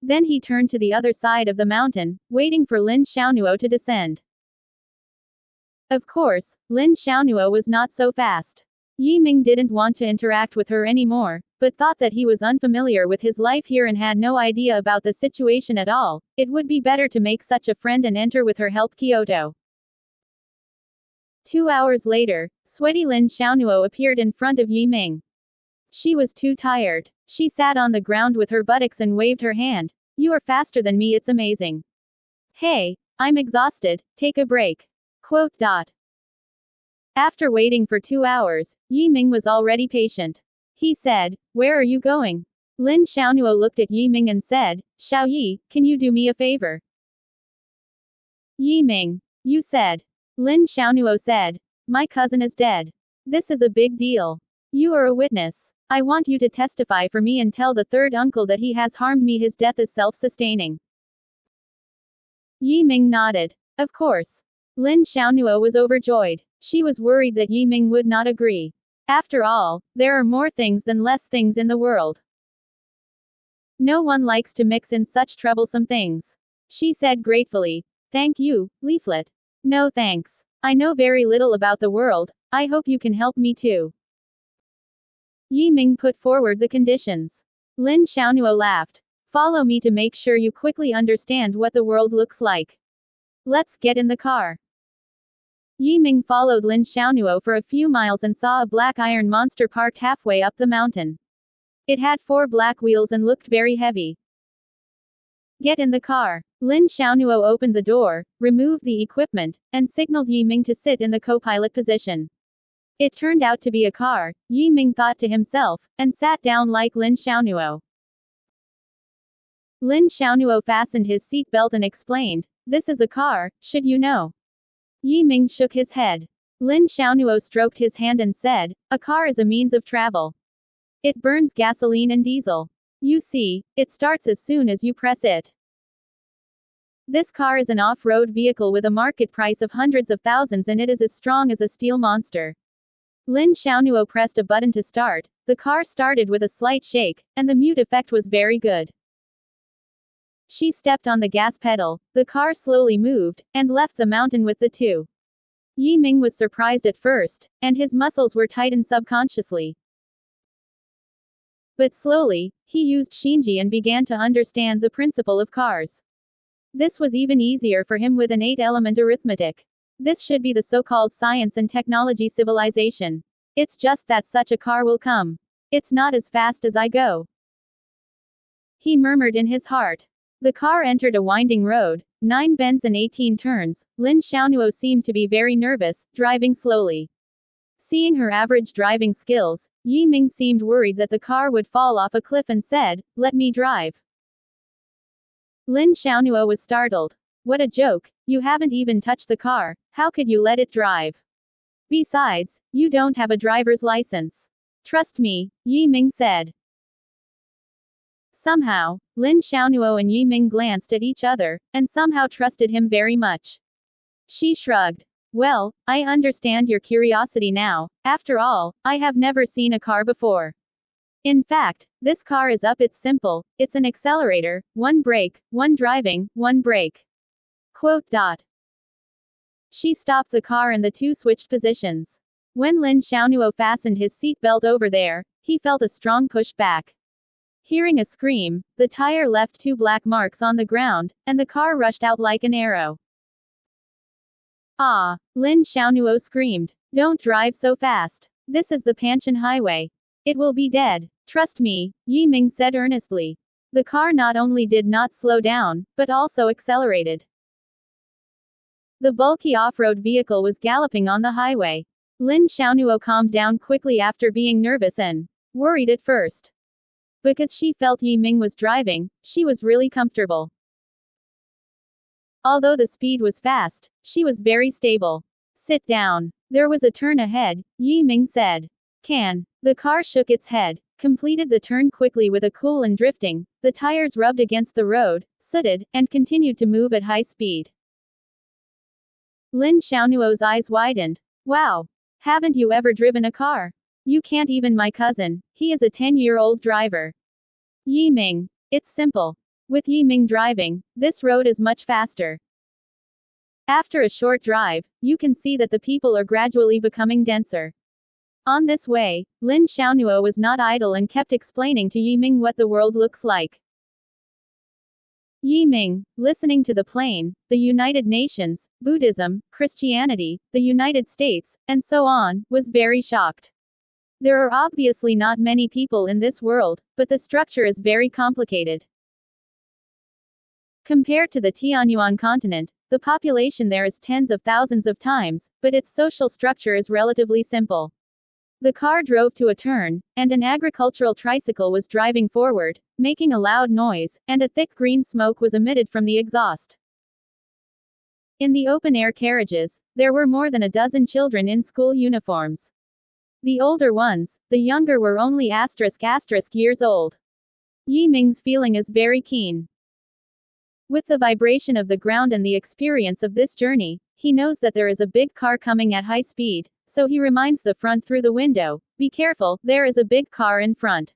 Then he turned to the other side of the mountain, waiting for Lin Xiaonuo to descend. Of course, Lin Xiaonuo was not so fast. Yi Ming didn't want to interact with her anymore, but thought that he was unfamiliar with his life here and had no idea about the situation at all. It would be better to make such a friend and enter with her help Kyoto. 2 hours later, sweaty Lin Xiaonuo appeared in front of Yi Ming. She was too tired. She sat on the ground with her buttocks and waved her hand. You are faster than me, it's amazing. Hey, I'm exhausted, take a break. Quote. After waiting for 2 hours, Yi Ming was already patient. He said, where are you going? Lin Xiaonuo looked at Yi Ming and said, Xiao Yi, can you do me a favor? Yi Ming. You said. Lin Xiaonuo said. My cousin is dead. This is a big deal. You are a witness. I want you to testify for me and tell the third uncle that he has harmed me. His death is self-sustaining. Yi Ming nodded. Of course. Lin Xiaonuo was overjoyed. She was worried that Yi Ming would not agree. After all, there are more things than less things in the world. No one likes to mix in such troublesome things. She said gratefully. Thank you, Leaflet. No thanks. I know very little about the world, I hope you can help me too. Yi Ming put forward the conditions. Lin Xiaonuo laughed. Follow me to make sure you quickly understand what the world looks like. Let's get in the car. Yi Ming followed Lin Xiaonuo for a few miles and saw a black iron monster parked halfway up the mountain. It had 4 black wheels and looked very heavy. Get in the car. Lin Xiaonuo opened the door, removed the equipment, and signaled Yi Ming to sit in the co-pilot position. It turned out to be a car, Yi Ming thought to himself, and sat down like Lin Xiaonuo. Lin Xiaonuo fastened his seat belt and explained, "This is a car, should you know?" Yi Ming shook his head. Lin Xiaonuo stroked his hand and said, "A car is a means of travel. It burns gasoline and diesel. You see, it starts as soon as you press it. This car is an off-road vehicle with a market price of hundreds of thousands and it is as strong as a steel monster." Lin Xiaonuo pressed a button to start, the car started with a slight shake, and the mute effect was very good. She stepped on the gas pedal, the car slowly moved, and left the mountain with the two. Yi Ming was surprised at first, and his muscles were tightened subconsciously. But slowly, he used Shinji and began to understand the principle of cars. This was even easier for him with an 8-element arithmetic. This should be the so-called science and technology civilization. It's just that such a car will come. It's not as fast as I go, he murmured in his heart. The car entered a winding road, 9 bends and 18 turns. Lin Xiaonuo seemed to be very nervous, driving slowly. Seeing her average driving skills, Yi Ming seemed worried that the car would fall off a cliff and said, "Let me drive." Lin Xiaonuo was startled. "What a joke, you haven't even touched the car, how could you let it drive? Besides, you don't have a driver's license." "Trust me," Yi Ming said. Somehow, Lin Xiaonuo and Yi Ming glanced at each other, and somehow trusted him very much. She shrugged. "Well, I understand your curiosity now. After all, I have never seen a car before. In fact, this car is up, it's simple, it's an accelerator, one brake, one driving, one brake. Quote. She stopped the car and the two switched positions. When Lin Xiaonuo fastened his seat belt over there, he felt a strong push back. Hearing a scream, the tire left 2 black marks on the ground, and the car rushed out like an arrow. "Ah!" Lin Xiaonuo screamed. "Don't drive so fast. This is the Panchen Highway. It will be dead. Trust me," Yi Ming said earnestly. The car not only did not slow down, but also accelerated. The bulky off-road vehicle was galloping on the highway. Lin Xiaonuo calmed down quickly after being nervous and worried at first. Because she felt Yi Ming was driving, she was really comfortable. Although the speed was fast, she was very stable. "Sit down. There was a turn ahead," Yi Ming said. "Can." The car shook its head, completed the turn quickly with a cool and drifting, the tires rubbed against the road, sooted, and continued to move at high speed. Lin Xiaonuo's eyes widened. "Wow! Haven't you ever driven a car? You can't even my cousin, he is a 10-year-old driver." Yi Ming. "It's simple. With Yi Ming driving, this road is much faster." After a short drive, you can see that the people are gradually becoming denser. On this way, Lin Xiaonuo was not idle and kept explaining to Yi Ming what the world looks like. Yi Ming, listening to the plane, the United Nations, Buddhism, Christianity, the United States, and so on, was very shocked. There are obviously not many people in this world, but the structure is very complicated. Compared to the Tianyuan continent, the population there is tens of thousands of times, but its social structure is relatively simple. The car drove to a turn, and an agricultural tricycle was driving forward, making a loud noise, and a thick green smoke was emitted from the exhaust. In the open-air carriages, there were more than a dozen children in school uniforms. The older ones, the younger were only years old. Yi Ming's feeling is very keen. With the vibration of the ground and the experience of this journey, he knows that there is a big car coming at high speed, so he reminds the front through the window, "Be careful, there is a big car in front."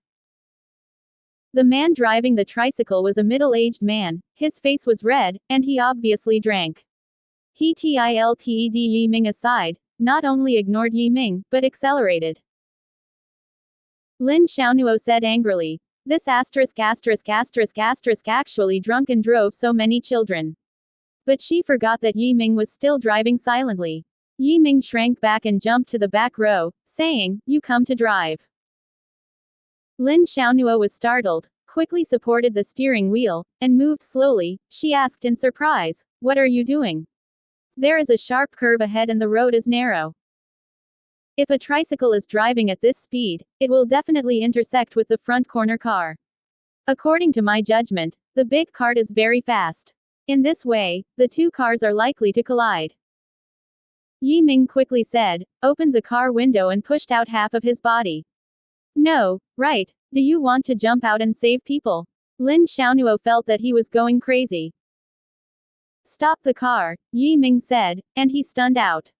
The man driving the tricycle was a middle-aged man, his face was red, and he obviously drank. He tilted Yi Ming aside, not only ignored Yi Ming, but accelerated. Lin Xiaonuo said angrily, "This actually drunk and drove so many children." But she forgot that Yi Ming was still driving silently. Yi Ming shrank back and jumped to the back row, saying, "You come to drive." Lin Xiaonuo was startled, quickly supported the steering wheel, and moved slowly. She asked in surprise, "What are you doing? There is a sharp curve ahead and the road is narrow. If a tricycle is driving at this speed, it will definitely intersect with the front corner car. According to my judgment, the big cart is very fast. In this way, the two cars are likely to collide. Yi Ming quickly said, opened the car window and pushed out half of his body. No, right, do you want to jump out and save people? Lin Xiaonuo felt that he was going crazy. Stop the car, Yi Ming said, and he stunned out.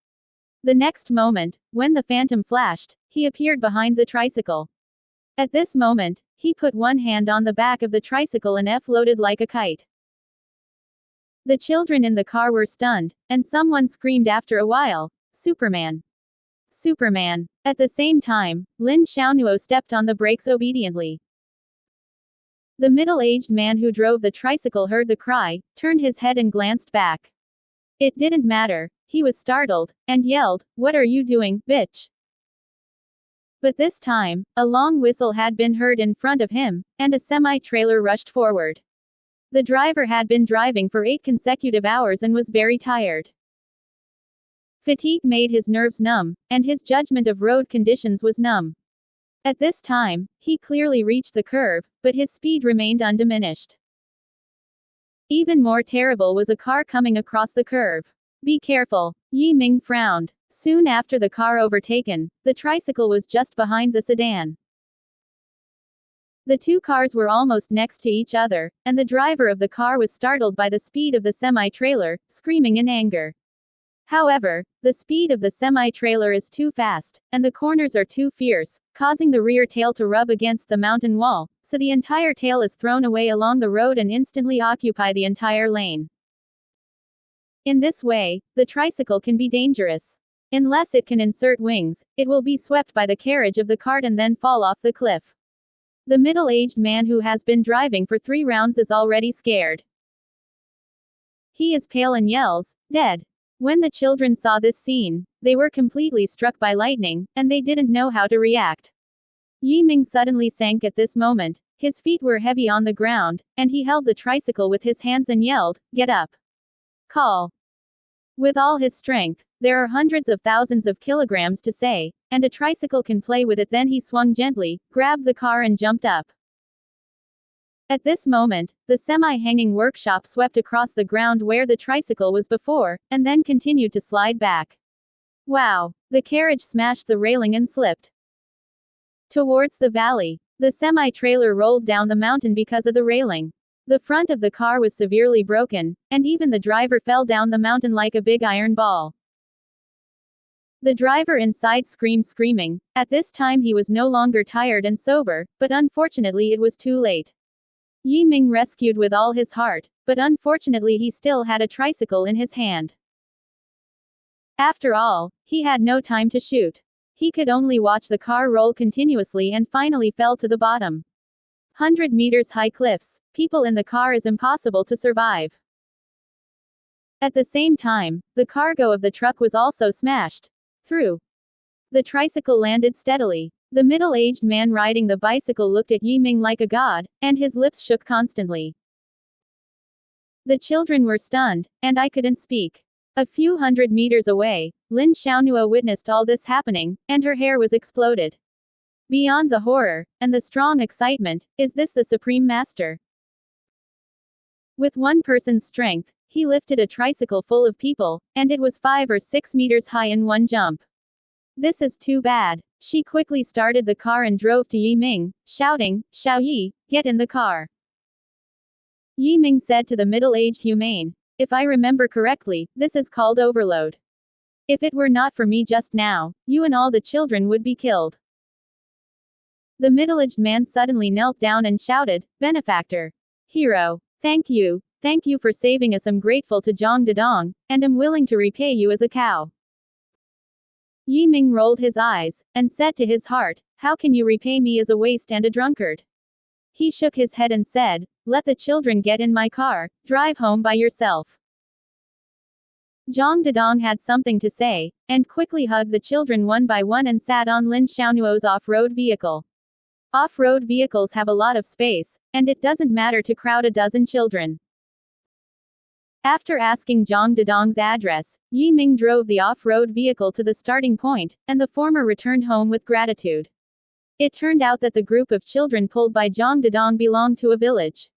The next moment, when the phantom flashed, he appeared behind the tricycle. At this moment, he put one hand on the back of the tricycle and floated like a kite. The children in the car were stunned, and someone screamed after a while, Superman! Superman! At the same time, Lin Xiaonuo stepped on the brakes obediently. The middle-aged man who drove the tricycle heard the cry, turned his head and glanced back. It didn't matter, he was startled, and yelled, "What are you doing, bitch?" But this time, a long whistle had been heard in front of him, and a semi-trailer rushed forward. The driver had been driving for 8 consecutive hours and was very tired. Fatigue made his nerves numb, and his judgment of road conditions was numb. At this time, he clearly reached the curve, but his speed remained undiminished. Even more terrible was a car coming across the curve. Be careful, Yi Ming frowned. Soon after the car overtaken, the tricycle was just behind the sedan. The two cars were almost next to each other, and the driver of the car was startled by the speed of the semi-trailer, screaming in anger. However, the speed of the semi-trailer is too fast, and the corners are too fierce, causing the rear tail to rub against the mountain wall, so the entire tail is thrown away along the road and instantly occupy the entire lane. In this way, the tricycle can be dangerous. Unless it can insert wings, it will be swept by the carriage of the cart and then fall off the cliff. The middle-aged man who has been driving for 3 rounds is already scared. He is pale and yells, "Dead!" When the children saw this scene, they were completely struck by lightning, and they didn't know how to react. Yi Ming suddenly sank at this moment, his feet were heavy on the ground, and he held the tricycle with his hands and yelled, "Get up! Call!" With all his strength, there are hundreds of thousands of kilograms to say, and a tricycle can play with it. Then he swung gently, grabbed the car and jumped up. At this moment, the semi-hanging workshop swept across the ground where the tricycle was before, and then continued to slide back. Wow! The carriage smashed the railing and slipped towards the valley. The semi-trailer rolled down the mountain because of the railing. The front of the car was severely broken, and even the driver fell down the mountain like a big iron ball. The driver inside screamed screaming. At this time he was no longer tired and sober, but unfortunately it was too late. Yi Ming rescued with all his heart, but unfortunately he still had a tricycle in his hand. After all, he had no time to shoot. He could only watch the car roll continuously and finally fell to the bottom. 100 meters high cliffs, people in the car is impossible to survive. At the same time, the cargo of the truck was also smashed through. The tricycle landed steadily. The middle-aged man riding the bicycle looked at Yi Ming like a god, and his lips shook constantly. The children were stunned, and I couldn't speak. A few hundred meters away, Lin Xiaonuo witnessed all this happening, and her hair was exploded. Beyond the horror, and the strong excitement, is this the Supreme Master? With one person's strength, he lifted a tricycle full of people, and it was 5 or 6 meters high in one jump. This is too bad. She quickly started the car and drove to Yi Ming, shouting, "Xiaoyi, get in the car." Yi Ming said to the middle-aged humane, "If I remember correctly, this is called overload. If it were not for me just now, you and all the children would be killed." The middle-aged man suddenly knelt down and shouted, "Benefactor! Hero! Thank you for saving us. I'm grateful to Zhang Dedong, and am willing to repay you as a cow." Yi Ming rolled his eyes, and said to his heart, "How can you repay me as a waste and a drunkard?" He shook his head and said, "Let the children get in my car, drive home by yourself." Zhang Dedong had something to say, and quickly hugged the children one by one and sat on Lin Xiaonuo's off-road vehicle. Off-road vehicles have a lot of space, and it doesn't matter to crowd a dozen children. After asking Zhang Dedong's address, Yi Ming drove the off-road vehicle to the starting point, and the former returned home with gratitude. It turned out that the group of children pulled by Zhang Dadong belonged to a village.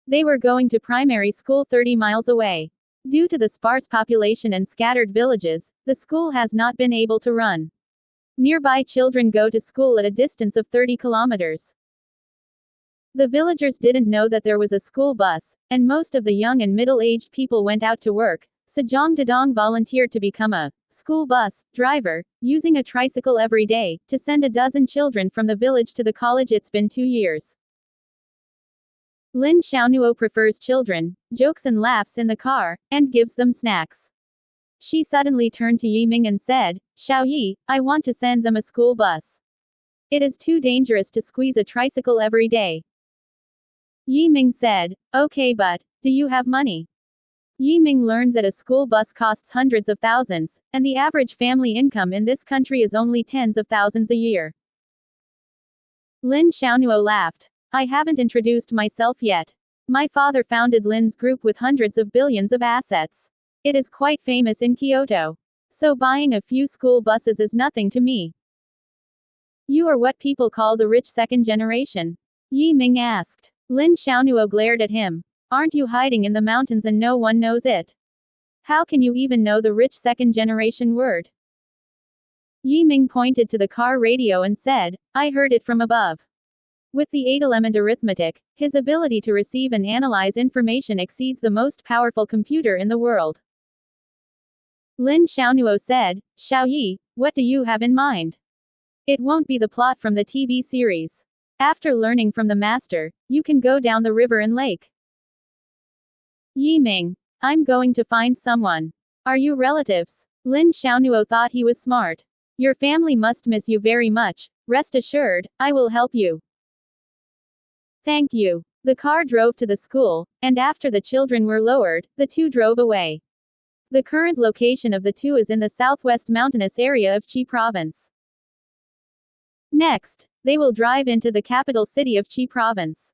They were going to primary school 30 miles away. Due to the sparse population and scattered villages, the school has not been able to run. Nearby children go to school at a distance of 30 kilometers. The villagers didn't know that there was a school bus, and most of the young and middle-aged people went out to work, so Zhang Dadong volunteered to become a school bus driver, using a tricycle every day, to send a dozen children from the village to the college. It's been 2 years. Lin Xiaonuo prefers children, jokes and laughs in the car, and gives them snacks. She suddenly turned to Yiming and said, "Xiaoyi, I want to send them a school bus. It is too dangerous to squeeze a tricycle every day." Yiming said, "Okay, but do you have money?" Yiming learned that a school bus costs hundreds of thousands, and the average family income in this country is only tens of thousands a year. Lin Xiaonuo laughed. "I haven't introduced myself yet. My father founded Lin's group with hundreds of billions of assets. It is quite famous in Kyoto. So buying a few school buses is nothing to me." "You are what people call the rich second generation?" Yiming asked. Lin Xiaonuo glared at him. "Aren't you hiding in the mountains and no one knows it? How can you even know the rich second generation word?" Yiming pointed to the car radio and said, "I heard it from above." With the 8-element arithmetic, his ability to receive and analyze information exceeds the most powerful computer in the world. Lin Xiaonuo said, "Xiaoyi, what do you have in mind? It won't be the plot from the TV series. After learning from the master, you can go down the river and lake." Yiming, "I'm going to find someone. Are you relatives?" Lin Xiaonuo thought he was smart. "Your family must miss you very much. Rest assured, I will help you." "Thank you." The car drove to the school, and after the children were lowered, the two drove away. The current location of the two is in the southwest mountainous area of Qi Province. Next, they will drive into the capital city of Qi Province.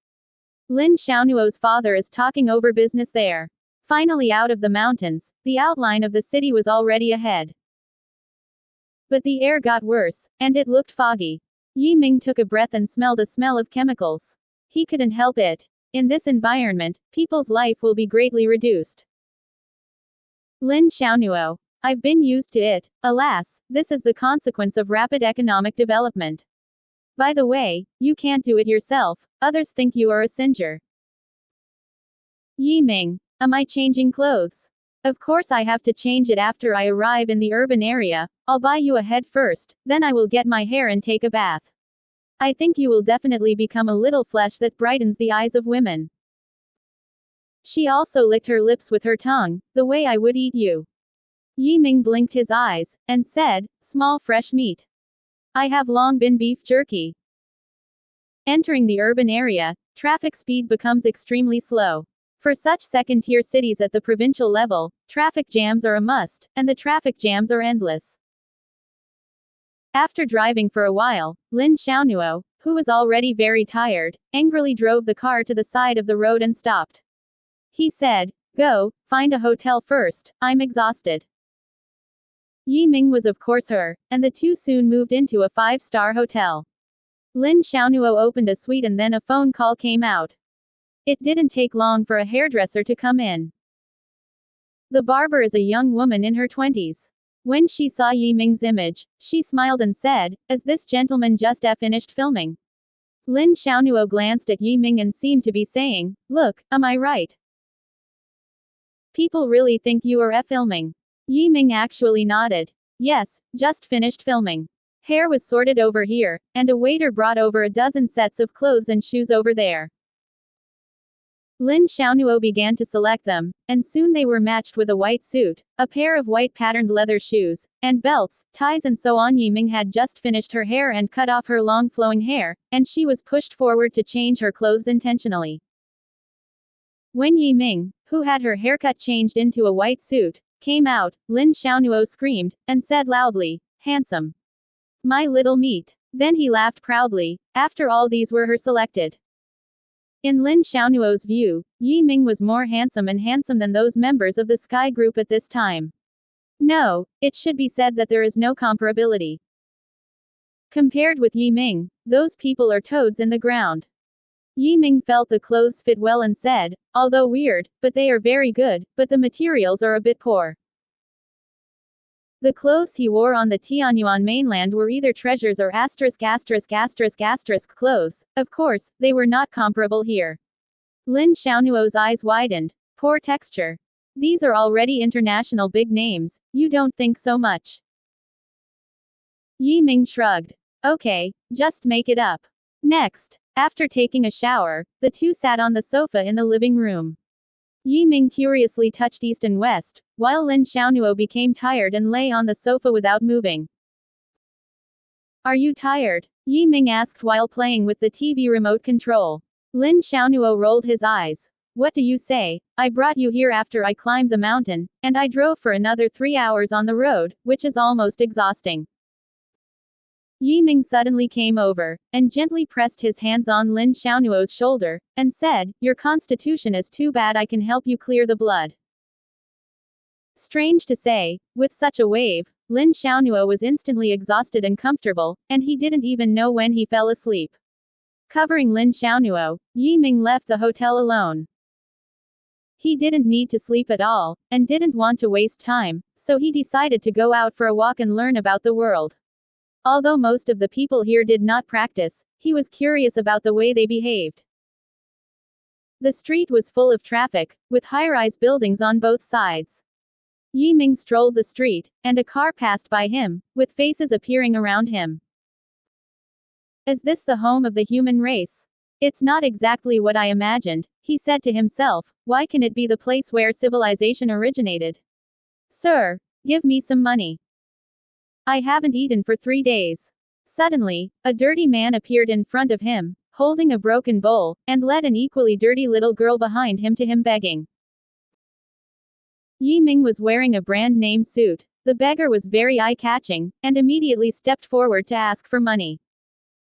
Lin Xiaonuo's father is talking over business there. Finally out of the mountains, the outline of the city was already ahead. But the air got worse, and it looked foggy. Yiming took a breath and smelled a smell of chemicals. He couldn't help it. In this environment, people's life will be greatly reduced. Lin Xiaonuo, "I've been used to it. Alas, this is the consequence of rapid economic development. By the way, you can't do it yourself, others think you are a singer." Yiming, "Am I changing clothes? Of course I have to change it after I arrive in the urban area. I'll buy you a head first, then I will get my hair and take a bath. I think you will definitely become a little flesh that brightens the eyes of women." She also licked her lips with her tongue, "The way I would eat you." Yiming blinked his eyes, and said, "Small fresh meat. I have long been beef jerky." Entering the urban area, traffic speed becomes extremely slow. For such second-tier cities at the provincial level, traffic jams are a must, and the traffic jams are endless. After driving for a while, Lin Xiaonuo, who was already very tired, angrily drove the car to the side of the road and stopped. He said, "Go, find a hotel first, I'm exhausted." Yiming was of course her, and the two soon moved into a 5-star hotel. Lin Xiaonuo opened a suite and then a phone call came out. It didn't take long for a hairdresser to come in. The barber is a young woman in her 20s. When she saw Yiming's image, she smiled and said, "Is this gentleman just finished filming?" Lin Xiaonuo glanced at Yiming and seemed to be saying, "Look, am I right? People really think you are filming." Yiming actually nodded. "Yes, just finished filming. Hair was sorted over here, and a waiter brought over a dozen sets of clothes and shoes over there." Lin Xiaonuo began to select them, and soon they were matched with a white suit, a pair of white patterned leather shoes, and belts, ties and so on. Yiming had just finished her hair and cut off her long flowing hair, and she was pushed forward to change her clothes intentionally. When Yiming, who had her haircut changed into a white suit, came out, Lin Xiaonuo screamed, and said loudly, "Handsome. My little meat." Then he laughed proudly. After all, these were her selected. In Lin Xiaonuo's view, Yiming was more handsome than those members of the Sky Group at this time. No, it should be said that there is no comparability. Compared with Yi Ming, those people are toads in the ground. Yi Ming felt the clothes fit well and said, although weird, but they are very good, but the materials are a bit poor. The clothes he wore on the Tianyuan mainland were either treasures or clothes. Of course, they were not comparable here. Lin Xiaonuo's eyes widened. Poor texture. These are already international big names, you don't think so much? Yi Ming shrugged. Okay, just make it up. Next, after taking a shower, the two sat on the sofa in the living room. Yi Ming curiously touched east and west, while Lin Xiaonuo became tired and lay on the sofa without moving. Are you tired? Yi Ming asked while playing with the TV remote control. Lin Xiaonuo rolled his eyes. What do you say? I brought you here after I climbed the mountain, and I drove for another 3 hours on the road, which is almost exhausting. Yi Ming suddenly came over, and gently pressed his hands on Lin Xiaonuo's shoulder, and said, your constitution is too bad, I can help you clear the blood. Strange to say, with such a wave, Lin Xiaonuo was instantly exhausted and comfortable, and he didn't even know when he fell asleep. Covering Lin Xiaonuo, Yi Ming left the hotel alone. He didn't need to sleep at all, and didn't want to waste time, so he decided to go out for a walk and learn about the world. Although most of the people here did not practice, he was curious about the way they behaved. The street was full of traffic, with high-rise buildings on both sides. Yi Ming strolled the street, and a car passed by him, with faces appearing around him. Is this the home of the human race? It's not exactly what I imagined, he said to himself. Why can it be the place where civilization originated? Sir, give me some money. I haven't eaten for 3 days. Suddenly, a dirty man appeared in front of him, holding a broken bowl, and led an equally dirty little girl behind him to him begging. Yi Ming was wearing a brand-name suit. The beggar was very eye-catching, and immediately stepped forward to ask for money.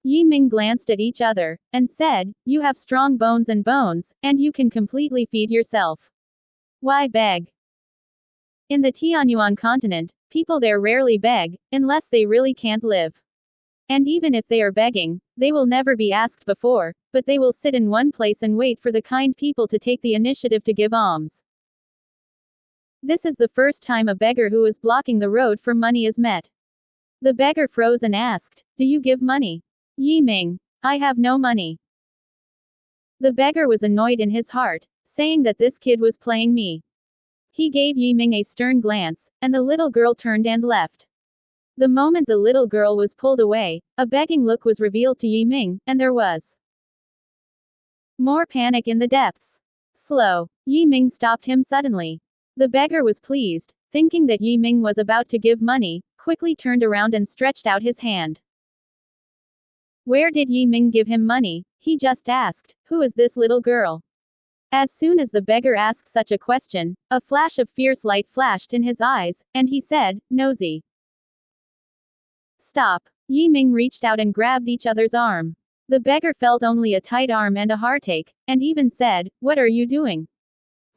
Yi Ming glanced at each other, and said, you have strong bones, and you can completely feed yourself. Why beg? In the Tianyuan continent, people there rarely beg, unless they really can't live. And even if they are begging, they will never be asked before, but they will sit in one place and wait for the kind people to take the initiative to give alms. This is the first time a beggar who is blocking the road for money is met. The beggar froze and asked, do you give money? Yi Ming, I have no money. The beggar was annoyed in his heart, saying that this kid was playing me. He gave Yi Ming a stern glance, and the little girl turned and left. The moment the little girl was pulled away, a begging look was revealed to Yi Ming, and there was more panic in the depths. Slow. Yi Ming stopped him suddenly. The beggar was pleased, thinking that Yi Ming was about to give money, quickly turned around and stretched out his hand. Where did Yi Ming give him money? He just asked, who is this little girl? As soon as the beggar asked such a question, a flash of fierce light flashed in his eyes, and he said, nosy. Stop. Yi Ming reached out and grabbed each other's arm. The beggar felt only a tight arm and a heartache, and even said, what are you doing?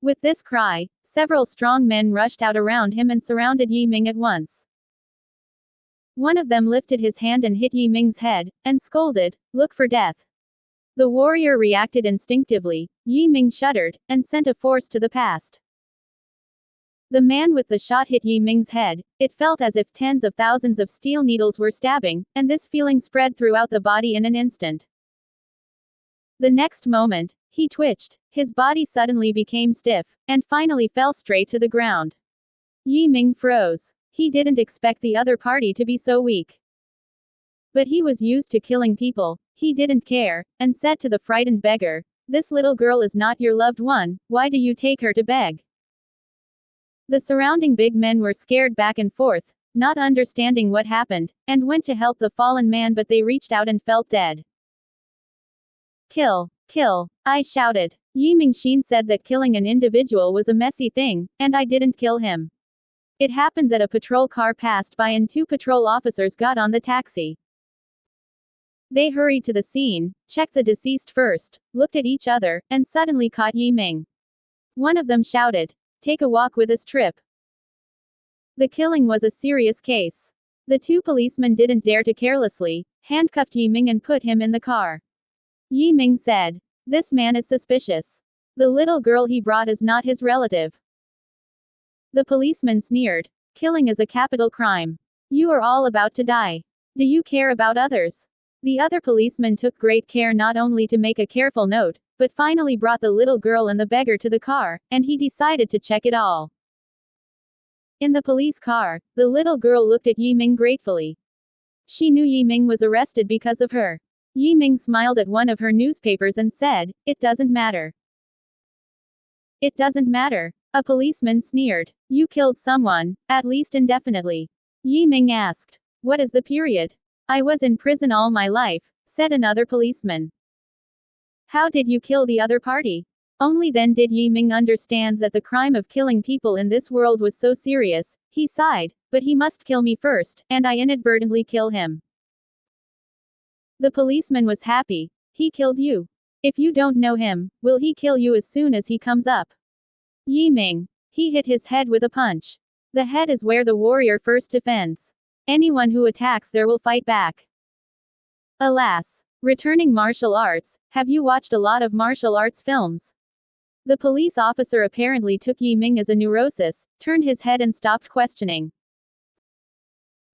With this cry, several strong men rushed out around him and surrounded Yi Ming at once. One of them lifted his hand and hit Yi Ming's head, and scolded, look for death. The warrior reacted instinctively. Yi Ming shuddered, and sent a force to the past. The man with the shot hit Yi Ming's head. It felt as if tens of thousands of steel needles were stabbing, and this feeling spread throughout the body in an instant. The next moment, he twitched, his body suddenly became stiff, and finally fell straight to the ground. Yi Ming froze. He didn't expect the other party to be so weak. But he was used to killing people. He didn't care, and said to the frightened beggar, this little girl is not your loved one, why do you take her to beg? The surrounding big men were scared back and forth, not understanding what happened, and went to help the fallen man, but they reached out and felt dead. Kill, kill, I shouted. Yi Mingxin said that killing an individual was a messy thing, and I didn't kill him. It happened that a patrol car passed by and 2 patrol officers got on the taxi. They hurried to the scene, checked the deceased first, looked at each other, and suddenly caught Yi Ming. One of them shouted, take a walk with us trip. The killing was a serious case. The 2 policemen didn't dare to carelessly, handcuffed Yiming and put him in the car. Yiming said, "This man is suspicious. The little girl he brought is not his relative." The policeman sneered. "Killing is a capital crime. You are all about to die. Do you care about others?" The other policeman took great care not only to make a careful note, but finally brought the little girl and the beggar to the car, and he decided to check it all. In the police car, the little girl looked at Yiming gratefully. She knew Yiming was arrested because of her. Yiming smiled at one of her newspapers and said, "It doesn't matter." "It doesn't matter." A policeman sneered. "You killed someone, at least indefinitely." Yiming asked, "What is the period?" "I was in prison all my life," said another policeman. "How did you kill the other party?" Only then did Yiming understand that the crime of killing people in this world was so serious. He sighed, "But he must kill me first, and I inadvertently kill him." The policeman was happy. "He killed you. If you don't know him, will he kill you as soon as he comes up?" Yiming. He hit his head with a punch. The head is where the warrior first defends. Anyone who attacks there will fight back. Alas. Returning martial arts, have you watched a lot of martial arts films? The police officer apparently took Yiming as a neurosis, turned his head and stopped questioning.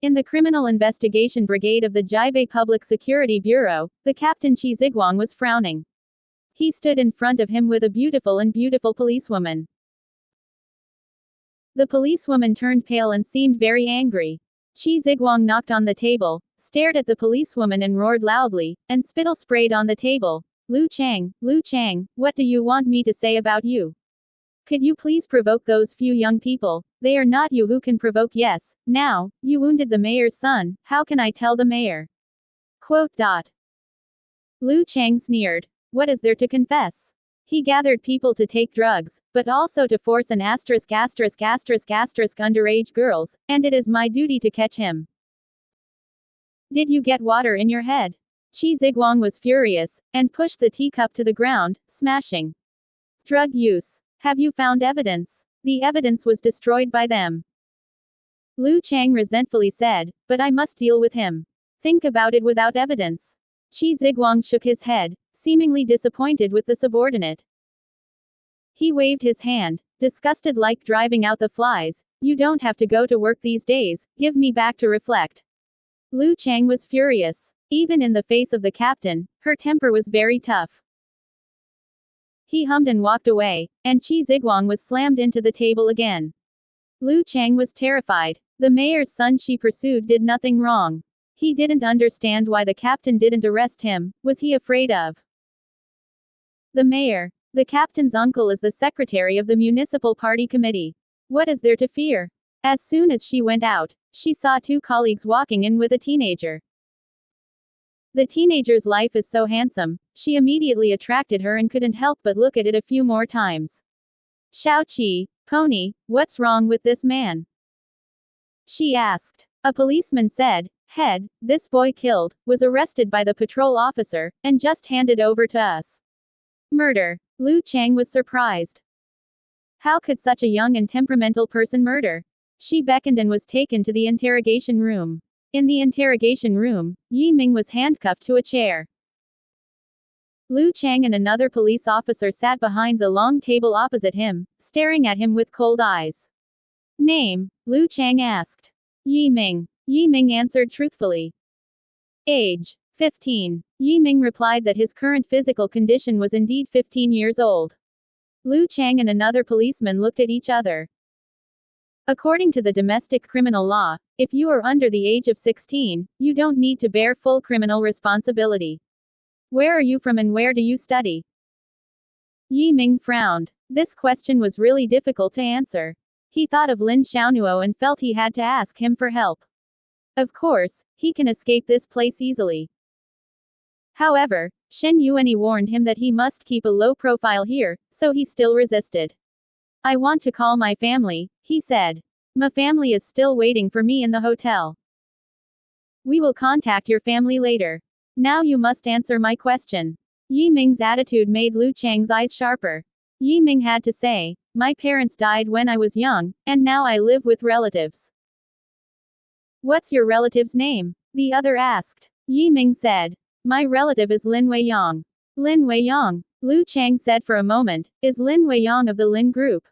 In the Criminal Investigation Brigade of the Jiabei Public Security Bureau, the captain Qi Ziguang was frowning. He stood in front of him with a beautiful policewoman. The policewoman turned pale and seemed very angry. Qi Ziguang knocked on the table, stared at the policewoman and roared loudly, and spittle sprayed on the table. Lu Chang, what do you want me to say about you? Could you please provoke those few young people? They are not you who can provoke. Yes, now, you wounded the mayor's son, how can I tell the mayor? Quote. Lu Chang sneered. What is there to confess? He gathered people to take drugs, but also to force an underage girls, and it is my duty to catch him. Did you get water in your head? Qi Ziguang was furious, and pushed the teacup to the ground, smashing. Drug use. Have you found evidence? The evidence was destroyed by them. Lu Chang resentfully said, but I must deal with him. Think about it without evidence. Qi Ziguang shook his head, seemingly disappointed with the subordinate. He waved his hand, disgusted like driving out the flies. You don't have to go to work these days, give me back to reflect. Lu Chang was furious. Even in the face of the captain, her temper was very tough. He hummed and walked away, and Qi Ziguang was slammed into the table again. Lu Chang was terrified. The mayor's son she pursued did nothing wrong. He didn't understand why the captain didn't arrest him. Was he afraid of the mayor? The captain's uncle is the secretary of the municipal party committee. What is there to fear? As soon as she went out, she saw two colleagues walking in with a teenager. The teenager's life is so handsome, she immediately attracted her and couldn't help but look at it a few more times. Xiao Qi, Pony, what's wrong with this man? She asked. A policeman said, Head, this boy killed, was arrested by the patrol officer, and just handed over to us. Murder. Lu Chang was surprised. How could such a young and temperamental person murder? She beckoned and was taken to the interrogation room. In the interrogation room, Yiming was handcuffed to a chair. Lu Chang and another police officer sat behind the long table opposite him, staring at him with cold eyes. Name? Lu Chang asked. Yiming. Yiming answered truthfully. Age? 15. Yiming replied that his current physical condition was indeed 15 years old. Lu Chang and another policeman looked at each other. According to the domestic criminal law, if you are under the age of 16, you don't need to bear full criminal responsibility. Where are you from and where do you study? Yiming frowned. This question was really difficult to answer. He thought of Lin Xiaonuo and felt he had to ask him for help. Of course, he can escape this place easily. However, Shen Yuanyi warned him that he must keep a low profile here, so he still resisted. I want to call my family, he said. My family is still waiting for me in the hotel. We will contact your family later. Now you must answer my question. Yiming's attitude made Lu Chang's eyes sharper. Yiming had to say, my parents died when I was young, and now I live with relatives. What's your relative's name? The other asked. Yi Ming said. My relative is Lin Weiyang. Lin Weiyang, Lu Chang said for a moment, is Lin Weiyang of the Lin Group.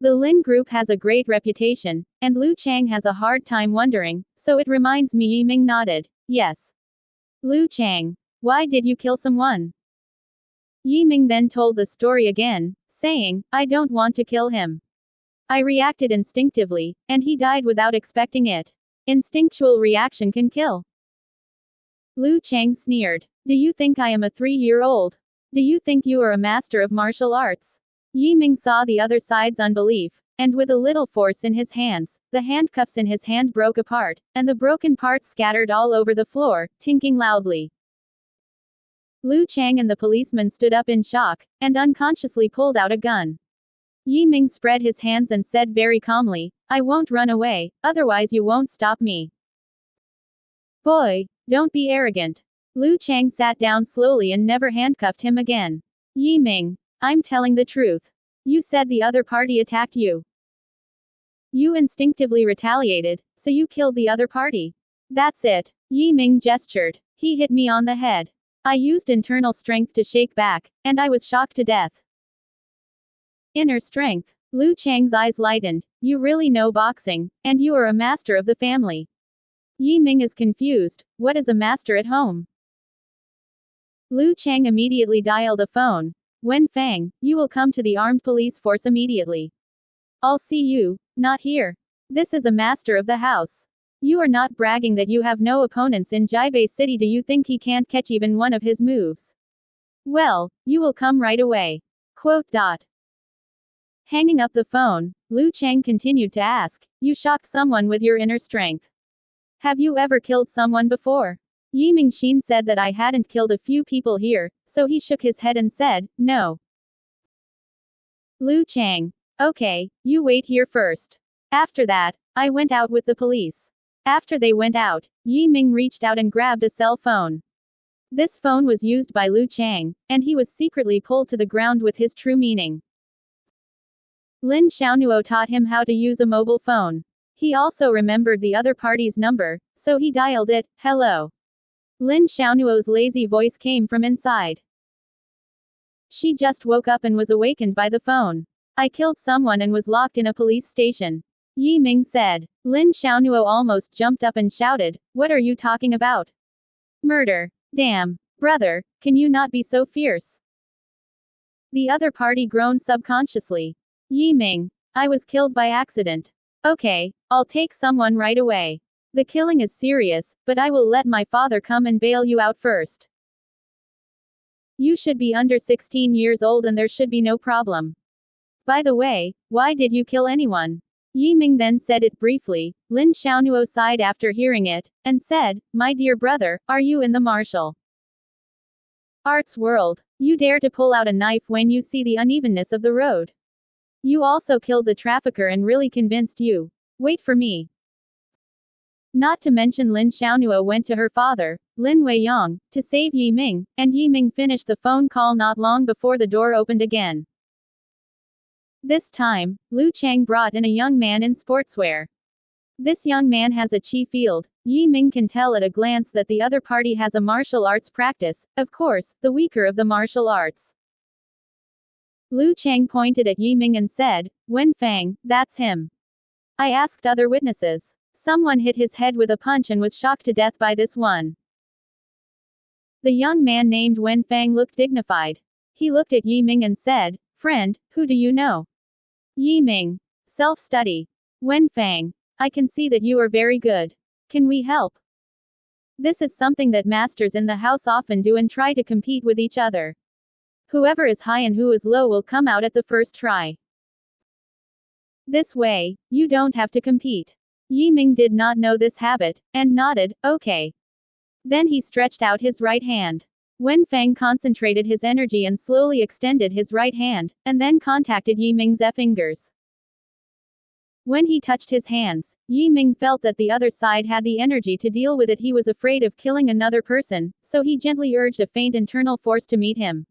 The Lin Group has a great reputation, and Lu Chang has a hard time wondering, so it reminds me. Yi Ming nodded. Yes. Lu Chang. Why did you kill someone? Yi Ming then told the story again, saying, I don't want to kill him. I reacted instinctively, and he died without expecting it. Instinctual reaction can kill. Lu Chang sneered. Do you think I am a 3-year-old? Do you think you are a master of martial arts? Yi Ming saw the other side's unbelief, and with a little force in his hands, the handcuffs in his hand broke apart, and the broken parts scattered all over the floor, tinking loudly. Lu Chang and the policeman stood up in shock, and unconsciously pulled out a gun. Yi Ming spread his hands and said very calmly, I won't run away, otherwise you won't stop me. Boy, don't be arrogant. Lu Chang sat down slowly and never handcuffed him again. Yi Ming, I'm telling the truth. You said the other party attacked you. You instinctively retaliated, so you killed the other party. That's it. Yi Ming gestured. He hit me on the head. I used internal strength to shake back, and I was shocked to death. Inner strength. Lu Chang's eyes lightened. You really know boxing, and you are a master of the family. Yi Ming is confused. What is a master at home? Lu Chang immediately dialed a phone. Wen Fang, you will come to the armed police force immediately. I'll see you, not here. This is a master of the house. You are not bragging that you have no opponents in Jibei City. Do you think he can't catch even one of his moves? Well, you will come right away. Quote. Hanging up the phone, Lu Chang continued to ask, you shocked someone with your inner strength. Have you ever killed someone before? Yi Mingxin said that I hadn't killed a few people here, so he shook his head and said, no. Lu Chang. Okay, you wait here first. After that, I went out with the police. After they went out, Yi Ming reached out and grabbed a cell phone. This phone was used by Lu Chang, and he was secretly pulled to the ground with his true meaning. Lin Xiaonuo taught him how to use a mobile phone. He also remembered the other party's number, so he dialed it. Hello. Lin Xiaonuo's lazy voice came from inside. She just woke up and was awakened by the phone. I killed someone and was locked in a police station. Yi Ming said. Lin Xiaonuo almost jumped up and shouted, what are you talking about? Murder. Damn. Brother, can you not be so fierce? The other party groaned subconsciously. Yi Ming. I was killed by accident. Okay, I'll take someone right away. The killing is serious, but I will let my father come and bail you out first. You should be under 16 years old and there should be no problem. By the way, why did you kill anyone? Yi Ming then said it briefly. Lin Xiaonuo sighed after hearing it, and said, my dear brother, are you in the martial arts world? You dare to pull out a knife when you see the unevenness of the road. You also killed the trafficker and really convinced you. Wait for me. Not to mention Lin Xiaonuo went to her father, Lin Weiyang, to save Yi Ming, and Yi Ming finished the phone call not long before the door opened again. This time, Lu Chang brought in a young man in sportswear. This young man has a chi field. Yi Ming can tell at a glance that the other party has a martial arts practice, of course, the weaker of the martial arts. Lu Chang pointed at Yi Ming and said, Wen Fang, that's him. I asked other witnesses. Someone hit his head with a punch and was shocked to death by this one. The young man named Wen Fang looked dignified. He looked at Yi Ming and said, friend, who do you know? Yi Ming. Self-study. Wen Fang. I can see that you are very good. Can we help? This is something that masters in the house often do and try to compete with each other. Whoever is high and who is low will come out at the first try. This way, you don't have to compete. Yi Ming did not know this habit, and nodded, okay. Then he stretched out his right hand. Wen Fang concentrated his energy and slowly extended his right hand, and then contacted Yi Ming's fingers. When he touched his hands, Yi Ming felt that the other side had the energy to deal with it. He was afraid of killing another person, so he gently urged a faint internal force to meet him.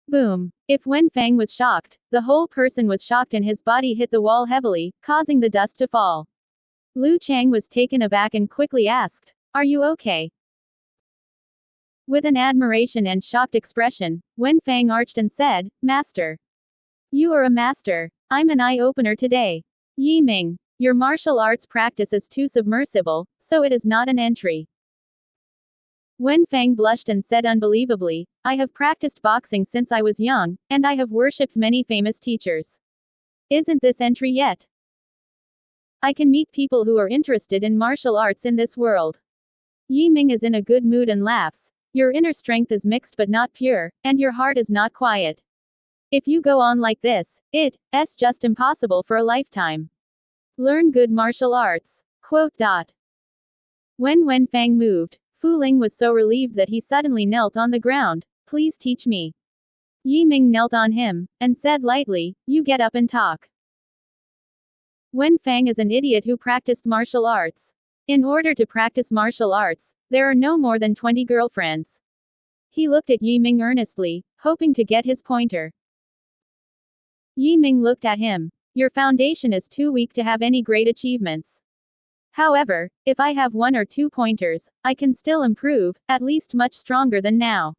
Boom. If Wen Fang was shocked, the whole person was shocked and his body hit the wall heavily, causing the dust to fall. Lu Chang was taken aback and quickly asked, Are you okay? With an admiration and shocked expression, Wen Fang arched and said, Master. You are a master. I'm an eye-opener today. Yi Ming, your martial arts practice is too submersible, so it is not an entry. Wen Fang blushed and said unbelievably, I have practiced boxing since I was young, and I have worshipped many famous teachers. Isn't this entry yet? I can meet people who are interested in martial arts in this world. Yi Ming is in a good mood and laughs. Your inner strength is mixed but not pure, and your heart is not quiet. If you go on like this, it's just impossible for a lifetime. Learn good martial arts. Quote. When Wen Fang moved, Fu Ling was so relieved that he suddenly knelt on the ground. Please teach me. Yi Ming knelt on him, and said lightly, you get up and talk. Wen Fang is an idiot who practiced martial arts. In order to practice martial arts, there are no more than 20 girlfriends. He looked at Yi Ming earnestly, hoping to get his pointer. Yi Ming looked at him. Your foundation is too weak to have any great achievements. However, if I have 1 or 2 pointers, I can still improve, at least much stronger than now.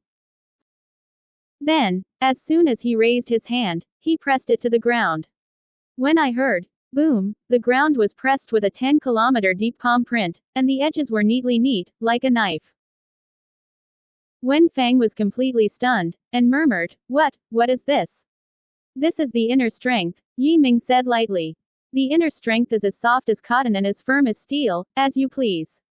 Then, as soon as he raised his hand, he pressed it to the ground. When I heard, boom, the ground was pressed with a 10-kilometer deep palm print, and the edges were neat, like a knife. Wen Fang was completely stunned, and murmured, what is this? This is the inner strength, Yi Ming said lightly. The inner strength is as soft as cotton and as firm as steel, as you please.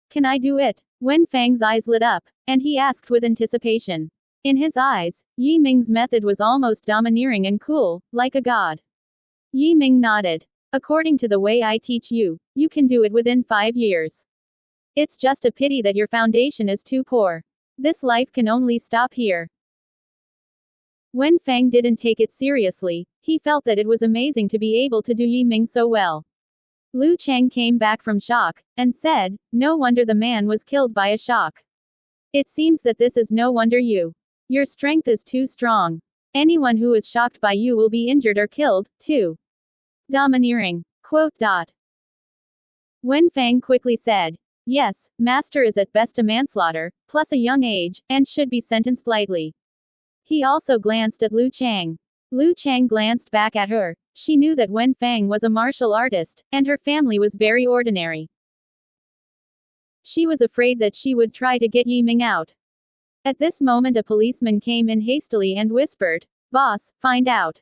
Can I do it? Wen Fang's eyes lit up, and he asked with anticipation. In his eyes, Yi Ming's method was almost domineering and cool, like a god. Yi Ming nodded. According to the way I teach you, you can do it within 5 years. It's just a pity that your foundation is too poor. This life can only stop here. Wen Fang didn't take it seriously. He felt that it was amazing to be able to do Yi Ming so well. Lu Chang came back from shock, and said, no wonder the man was killed by a shock. It seems that this is no wonder you. Your strength is too strong. Anyone who is shocked by you will be injured or killed, too. Domineering. Quote. Wen Fang quickly said, yes, master is at best a manslaughter, plus a young age, and should be sentenced lightly. He also glanced at Lu Chang. Lu Chang glanced back at her. She knew that Wen Fang was a martial artist, and her family was very ordinary. She was afraid that she would try to get Yi Ming out. At this moment a policeman came in hastily and whispered, boss, find out.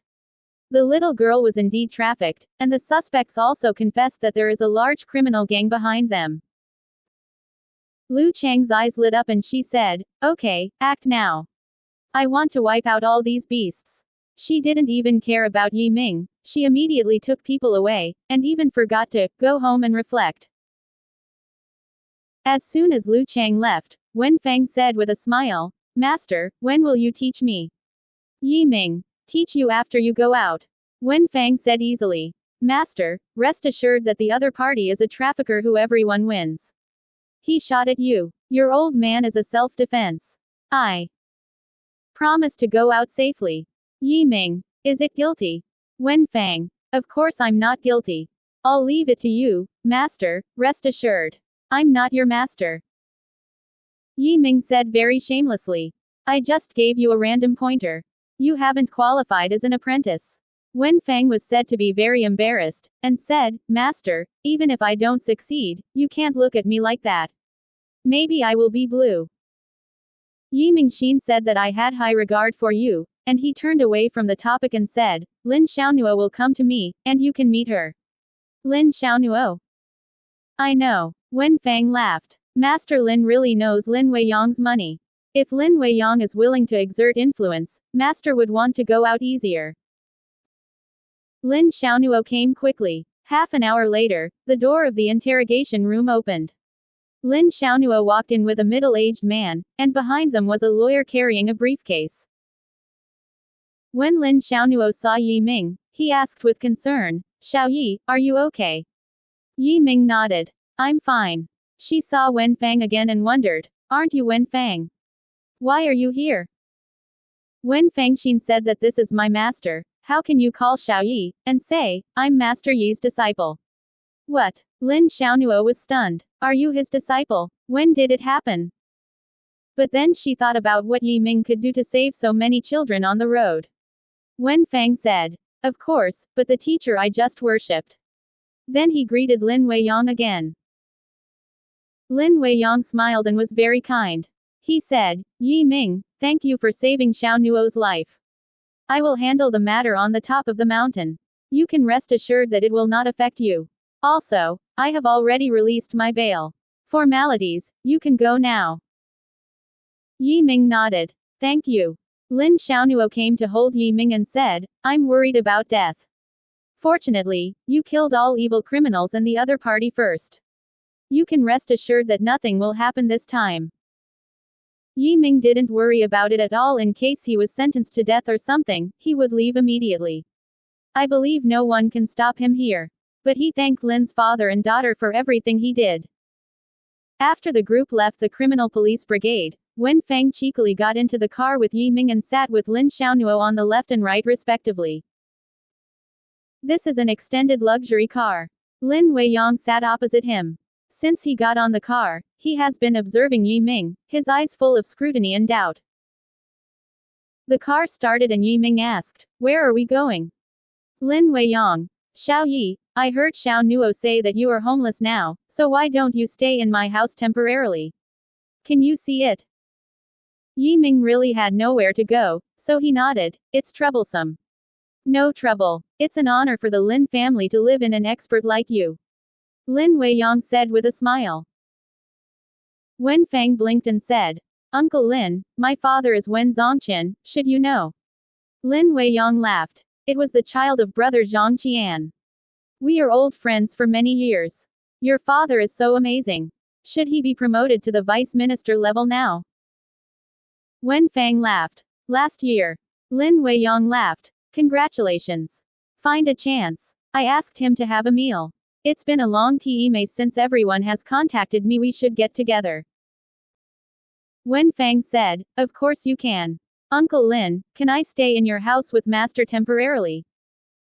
The little girl was indeed trafficked, and the suspects also confessed that there is a large criminal gang behind them. Lu Chang's eyes lit up and she said, okay, act now. I want to wipe out all these beasts. She didn't even care about Yi Ming. She immediately took people away, and even forgot to go home and reflect. As soon as Lu Chang left, Wen Fang said with a smile, Master, when will you teach me? Yi Ming. Teach you after you go out. Wen Fang said easily. Master, rest assured that the other party is a trafficker who everyone wins. He shot at you. Your old man is a self-defense. I promise to go out safely. Yi Ming. Is it guilty? Wen Fang. Of course I'm not guilty. I'll leave it to you, Master, rest assured. I'm not your master. Yi Ming said very shamelessly. I just gave you a random pointer. You haven't qualified as an apprentice. Wen Fang was said to be very embarrassed, and said, Master, even if I don't succeed, you can't look at me like that. Maybe I will be blue. Yi Mingxin said that I had high regard for you, and he turned away from the topic and said, Lin Xiaonuo will come to me, and you can meet her. Lin Xiaonuo? I know. Wen Fang laughed. Master Lin really knows Lin Weiyang's money. If Lin Weiyang is willing to exert influence, Master would want to go out easier. Lin Xiaonuo came quickly. Half an hour later, the door of the interrogation room opened. Lin Xiaonuo walked in with a middle-aged man, and behind them was a lawyer carrying a briefcase. When Lin Xiaonuo saw Yi Ming, he asked with concern, Xiao Yi, are you okay? Yi Ming nodded. I'm fine. She saw Wen Fang again and wondered, aren't you Wen Fang? Why are you here? Wen Fangxin said that this is my master. How can you call Xiao Yi, and say, I'm Master Yi's disciple? What? Lin Xiaonuo was stunned. Are you his disciple? When did it happen? But then she thought about what Yi Ming could do to save so many children on the road. Wen Fang said. Of course, but the teacher I just worshipped. Then he greeted Lin Weiyang again. Lin Weiyang smiled and was very kind. He said, Yi Ming, thank you for saving Xiaonuo's life. I will handle the matter on the top of the mountain. You can rest assured that it will not affect you. Also, I have already released my bail. Formalities, you can go now. Yi Ming nodded. Thank you. Lin Xiaonuo came to hold Yi Ming and said, I'm worried about death. Fortunately, you killed all evil criminals and the other party first. You can rest assured that nothing will happen this time. Yi Ming didn't worry about it at all. In case he was sentenced to death or something, he would leave immediately. I believe no one can stop him here. But he thanked Lin's father and daughter for everything he did. After the group left the criminal police brigade, Wen Fang cheekily got into the car with Yi Ming and sat with Lin Xiaonuo on the left and right respectively. This is an extended luxury car. Lin Weiyang sat opposite him. Since he got on the car, he has been observing Yi Ming, his eyes full of scrutiny and doubt. The car started and Yi Ming asked, Where are we going? Lin Weiyang. Xiao Yi, I heard Xiaonuo say that you are homeless now, so why don't you stay in my house temporarily? Can you see it? Yi Ming really had nowhere to go, so he nodded. It's troublesome. No trouble. It's an honor for the Lin family to live in an expert like you. Lin Weiyang said with a smile. Wen Fang blinked and said, Uncle Lin, my father is Wen Zongqian, should you know. Lin Weiyang laughed. It was the child of brother Zhang Qian. We are old friends for many years. Your father is so amazing. Should he be promoted to the vice minister level now? Wen Fang laughed. Last year. Lin Weiyang laughed. Congratulations. Find a chance. I asked him to have a meal. It's been a long time since everyone has contacted me. We should get together. Wen Fang said, Of course you can. Uncle Lin, can I stay in your house with Master temporarily?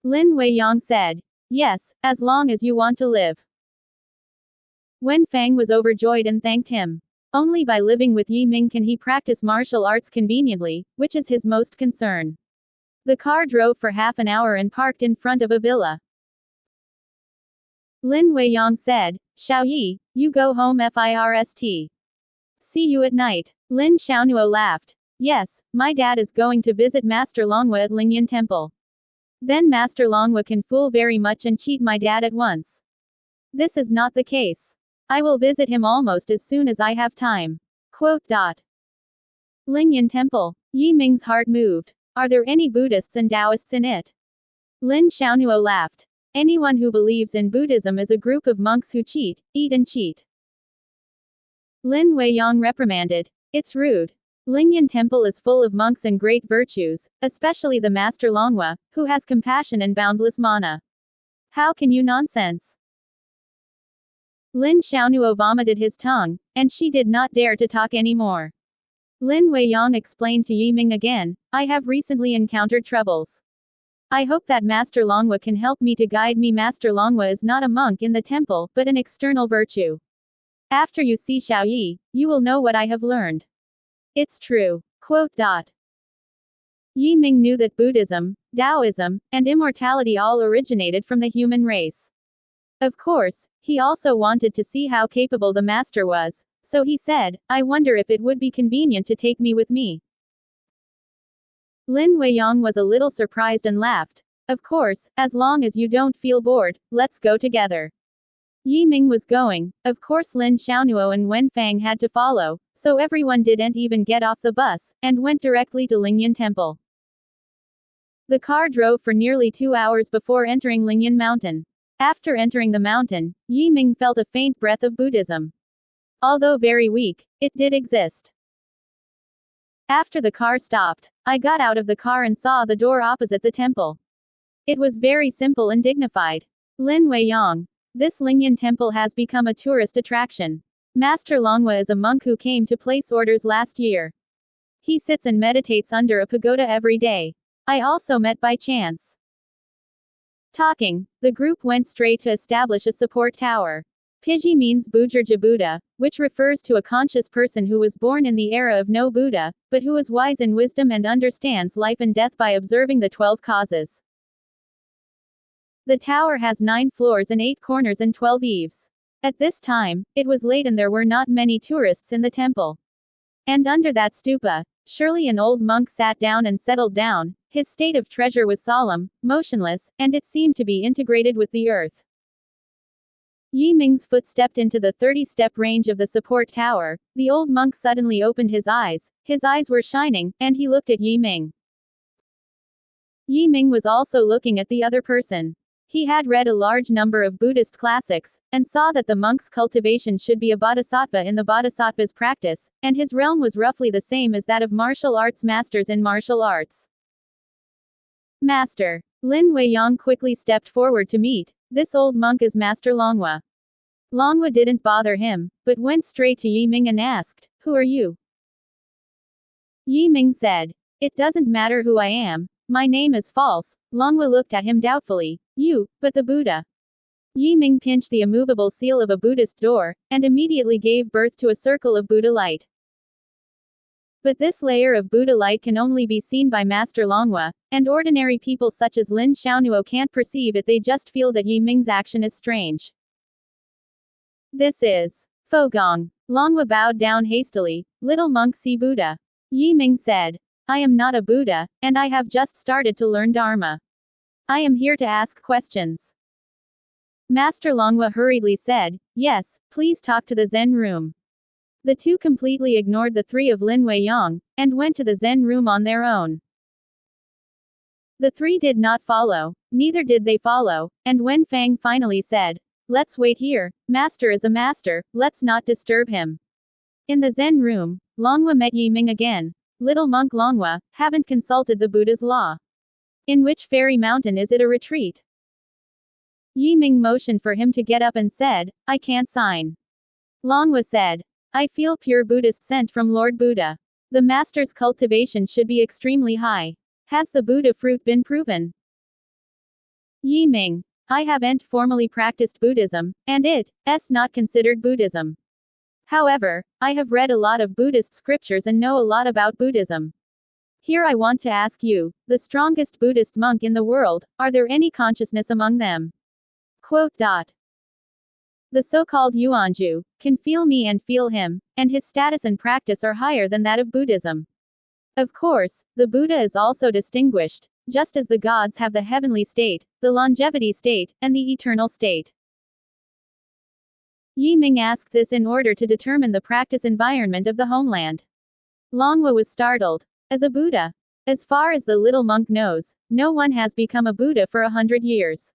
Lin Weiyang said, Yes, as long as you want to live. Wen Fang was overjoyed and thanked him. Only by living with Yi Ming can he practice martial arts conveniently, which is his most concern. The car drove for half an hour and parked in front of a villa. Lin Weiyang said, Xiao Yi, you go home first. See you at night. Lin Xiaonuo laughed. Yes, my dad is going to visit Master Longhua at Lingyan Temple. Then Master Longhua can fool very much and cheat my dad at once. This is not the case. I will visit him almost as soon as I have time. Lingyan Temple. Yi Ming's heart moved. Are there any Buddhists and Taoists in it? Lin Xiaonuo laughed. Anyone who believes in Buddhism is a group of monks who cheat, eat and cheat. Lin Weiyang reprimanded. It's rude. Lingyan Temple is full of monks and great virtues, especially the Master Longhua, who has compassion and boundless mana. How can you nonsense? Lin Xiaonuo vomited his tongue, and she did not dare to talk anymore. Lin Weiyang explained to Yi Ming again, I have recently encountered troubles. I hope that Master Longhua can help me to guide me. Master Longhua is not a monk in the temple, but an external virtue. After you see Xiao Yi, you will know what I have learned. It's true. Yi Ming knew that Buddhism, Taoism, and immortality all originated from the human race. Of course, he also wanted to see how capable the master was, so he said, I wonder if it would be convenient to take me with me. Lin Weiyang was a little surprised and laughed. Of course, as long as you don't feel bored, let's go together. Yi Ming was going, of course Lin Xiaonuo and Wen Fang had to follow, so everyone didn't even get off the bus, and went directly to Lingyan Temple. The car drove for nearly 2 hours before entering Lingyan Mountain. After entering the mountain, Yi Ming felt a faint breath of Buddhism. Although very weak, it did exist. After the car stopped, I got out of the car and saw the door opposite the temple. It was very simple and dignified. Lin Weiyang. This Lingyan Temple has become a tourist attraction. Master Longhua is a monk who came to place orders last year. He sits and meditates under a pagoda every day. I also met by chance. Talking, the group went straight to establish a support tower. Piji means Bujurja Buddha, which refers to a conscious person who was born in the era of no Buddha, but who is wise in wisdom and understands life and death by observing the 12 causes. The tower has 9 floors and 8 corners and 12 eaves. At this time, it was late and there were not many tourists in the temple. And under that stupa, surely an old monk sat down and settled down. His state of treasure was solemn, motionless, and it seemed to be integrated with the earth. Yi Ming's foot stepped into the 30-step range of the support tower. The old monk suddenly opened his eyes. His eyes were shining, and he looked at Yi Ming. Yi Ming was also looking at the other person. He had read a large number of Buddhist classics, and saw that the monk's cultivation should be a bodhisattva in the bodhisattva's practice, and his realm was roughly the same as that of martial arts masters in martial arts. Master. Lin Weiyang quickly stepped forward to meet. This old monk is Master Longhua. Longhua didn't bother him, but went straight to Yi Ming and asked, "Who are you?" Yi Ming said, "It doesn't matter who I am. My name is false." Longhua looked at him doubtfully. "You, but the Buddha." Yi Ming pinched the immovable seal of a Buddhist door, and immediately gave birth to a circle of Buddha light. But this layer of Buddha light can only be seen by Master Longhua, and ordinary people such as Lin Xiaonuo can't perceive it, they just feel that Yi Ming's action is strange. "This is Fogong." Longhua bowed down hastily. "Little monk, see Buddha." Yi Ming said, "I am not a Buddha, and I have just started to learn Dharma. I am here to ask questions." Master Longhua hurriedly said, "Yes, please talk to the Zen room." The two completely ignored the 3 of Lin Weiyang, and went to the Zen room on their own. The 3 did not follow, neither did they follow, and when Fang finally said, "Let's wait here, master is a master, let's not disturb him." In the Zen room, Longhua met Yi Ming again. "Little monk Longhua, haven't consulted the Buddha's law. In which fairy mountain is it a retreat?" Yi Ming motioned for him to get up and said, "I can't sign." Longhua said, "I feel pure Buddhist scent from Lord Buddha. The master's cultivation should be extremely high. Has the Buddha fruit been proven?" Yi Ming, "I haven't formally practiced Buddhism, and it's not considered Buddhism. However, I have read a lot of Buddhist scriptures and know a lot about Buddhism. Here I want to ask you, the strongest Buddhist monk in the world, are there any consciousness among them?" The so-called Yuanju can feel me and feel him, and his status and practice are higher than that of Buddhism. Of course, the Buddha is also distinguished, just as the gods have the heavenly state, the longevity state, and the eternal state. Yi Ming asked this in order to determine the practice environment of the homeland. Longhua was startled. As a Buddha? As far as the little monk knows, no one has become a Buddha for 100 years.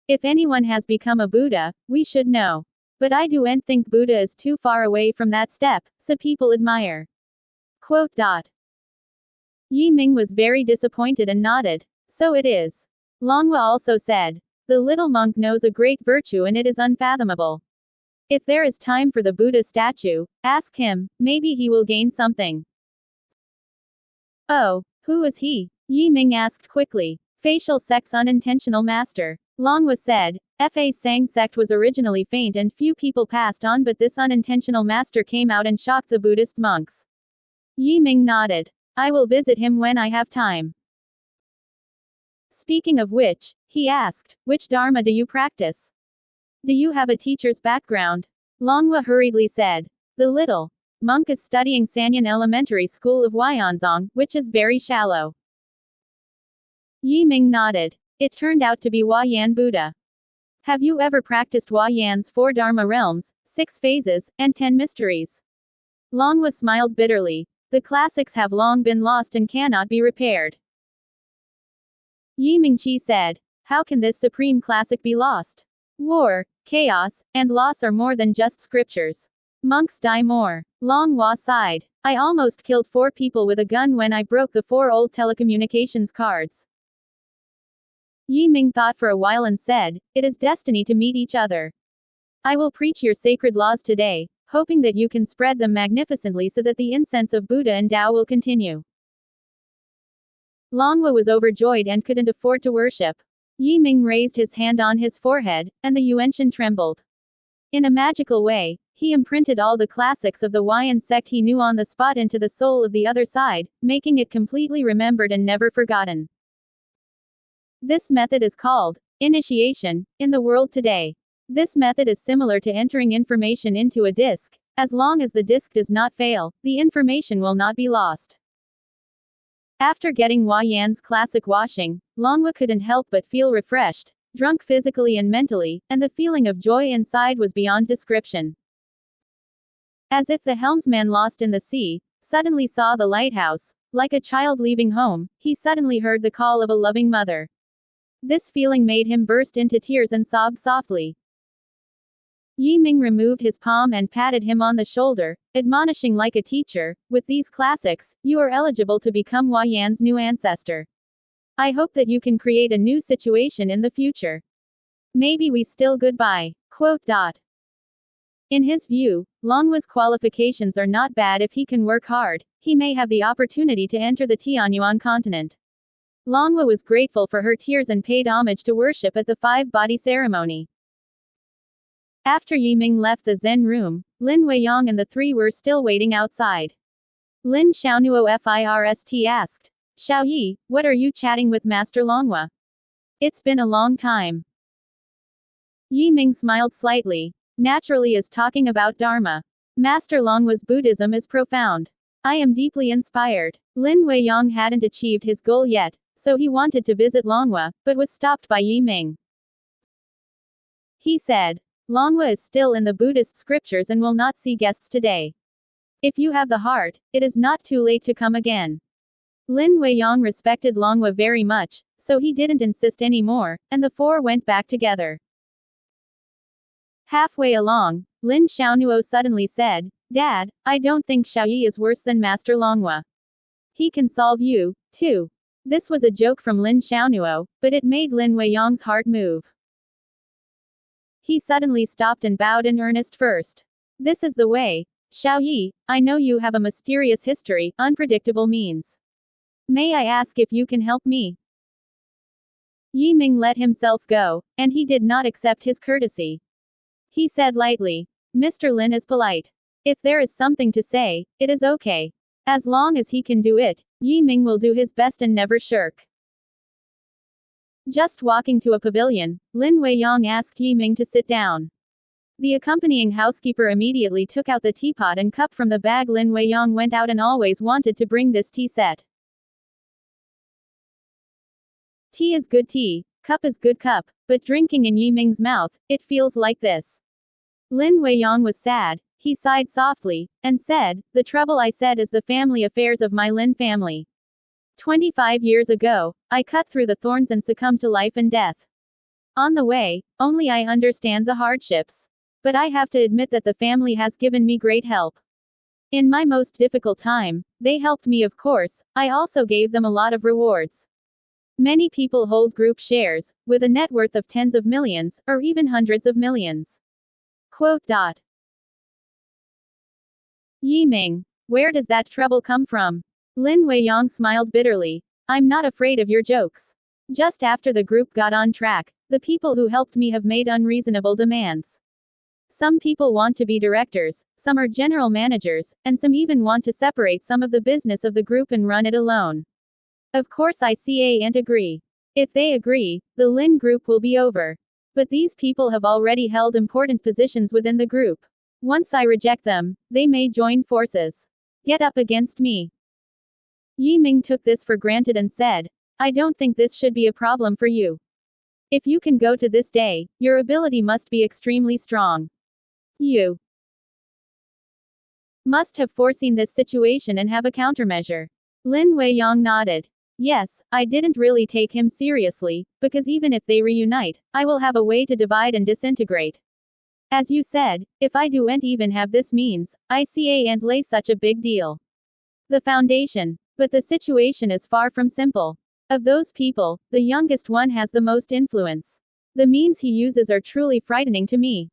If anyone has become a Buddha, we should know. But I don't think Buddha is too far away from that step, so people admire. Yi Ming was very disappointed and nodded. So it is. Longhua also said, "The little monk knows a great virtue and it is unfathomable. If there is time for the Buddha statue, ask him, maybe he will gain something." "Oh, who is he?" Yi Ming asked quickly. "Facial sex unintentional master." Longhua said, "Fa Sang sect was originally faint and few people passed on, but this unintentional master came out and shocked the Buddhist monks." Yi Ming nodded. "I will visit him when I have time." Speaking of which, he asked, "Which Dharma do you practice? Do you have a teacher's background?" Longhua hurriedly said, "The little monk is studying Sanyan Elementary School of Huayanzong, which is very shallow." Yi Ming nodded. It turned out to be Huayan Buddha. "Have you ever practiced Huayan's 4 Dharma realms, 6 phases, and 10 mysteries?" Longhua smiled bitterly. "The classics have long been lost and cannot be repaired." Yi Mingqi said, "How can this supreme classic be lost? War, chaos, and loss are more than just scriptures. Monks die more." Longhua sighed. "I almost killed 4 people with a gun when I broke the 4 old telecommunications cards." Yi Ming thought for a while and said, "It is destiny to meet each other. I will preach your sacred laws today, hoping that you can spread them magnificently so that the incense of Buddha and Tao will continue." Longhua was overjoyed and couldn't afford to worship. Yi Ming raised his hand on his forehead, and the Yuanshan trembled. In a magical way, he imprinted all the classics of the Huayan sect he knew on the spot into the soul of the other side, making it completely remembered and never forgotten. This method is called initiation in the world today. This method is similar to entering information into a disk. As long as the disk does not fail, the information will not be lost. After getting Huayan's classic washing, Longhua couldn't help but feel refreshed, drunk physically and mentally, and the feeling of joy inside was beyond description. As if the helmsman lost in the sea suddenly saw the lighthouse, like a child leaving home, he suddenly heard the call of a loving mother. This feeling made him burst into tears and sob softly. Yi Ming removed his palm and patted him on the shoulder, admonishing like a teacher, "With these classics, you are eligible to become Huayan's new ancestor. I hope that you can create a new situation in the future. Maybe we still goodbye." In his view, Longhua's qualifications are not bad if he can work hard. He may have the opportunity to enter the Tianyuan continent. Longhua was grateful for her tears and paid homage to worship at the five-body ceremony. After Yi Ming left the Zen room, Lin Weiyang and the three were still waiting outside. Lin Xiaonuo first asked, "Xiao Yi, what are you chatting with Master Longhua? It's been a long time." Yi Ming smiled slightly. Naturally is talking about Dharma. Master Longhua's Buddhism is profound. I am deeply inspired. Lin Weiyang hadn't achieved his goal yet, so he wanted to visit Longhua, but was stopped by Yi Ming. He said, "Longhua is still in the Buddhist scriptures and will not see guests today. If you have the heart, it is not too late to come again." Lin Weiyang respected Longhua very much, so he didn't insist anymore, and the four went back together. Halfway along, Lin Xiaonuo suddenly said, "Dad, I don't think Xiao Yi is worse than Master Longhua. He can solve you, too." This was a joke from Lin Xiaonuo, but it made Lin Weiyang's heart move. He suddenly stopped and bowed in earnest first. "This is the way. Xiao Yi, I know you have a mysterious history, unpredictable means. May I ask if you can help me?" Yi Ming let himself go, and he did not accept his courtesy. He said lightly, "Mr. Lin is polite. If there is something to say, it is okay. As long as he can do it, Yi Ming will do his best and never shirk." Just walking to a pavilion, Lin Weiyang asked Yi Ming to sit down. The accompanying housekeeper immediately took out the teapot and cup from the bag. Lin Weiyang went out and always wanted to bring this tea set. Tea is good tea, cup is good cup, but drinking in Yi Ming's mouth, it feels like this. Lin Weiyang was sad. He sighed softly, and said, "The trouble I said is the family affairs of my Lin family. 25 years ago, I cut through the thorns and succumbed to life and death. On the way, only I understand the hardships. But I have to admit that the family has given me great help. In my most difficult time, they helped me of course, I also gave them a lot of rewards. Many people hold group shares, with a net worth of tens of millions, or even hundreds of millions." Yi Ming, where does that trouble come from? Lin Weiyang smiled bitterly. "I'm not afraid of your jokes. Just after the group got on track, the people who helped me have made unreasonable demands. Some people want to be directors, some are general managers, and some even want to separate some of the business of the group and run it alone. Of course I can't agree. If they agree, the Lin group will be over. But these people have already held important positions within the group. Once I reject them, they may join forces. Get up against me." Yi Ming took this for granted and said, "I don't think this should be a problem for you. If you can go to this day, your ability must be extremely strong. You must have foreseen this situation and have a countermeasure." Lin Weiyang nodded. "Yes, I didn't really take him seriously, because even if they reunite, I will have a way to divide and disintegrate. As you said, if I don't even have this means, I can't lay such a big deal. The foundation. But the situation is far from simple. Of those people, the youngest one has the most influence. The means he uses are truly frightening to me."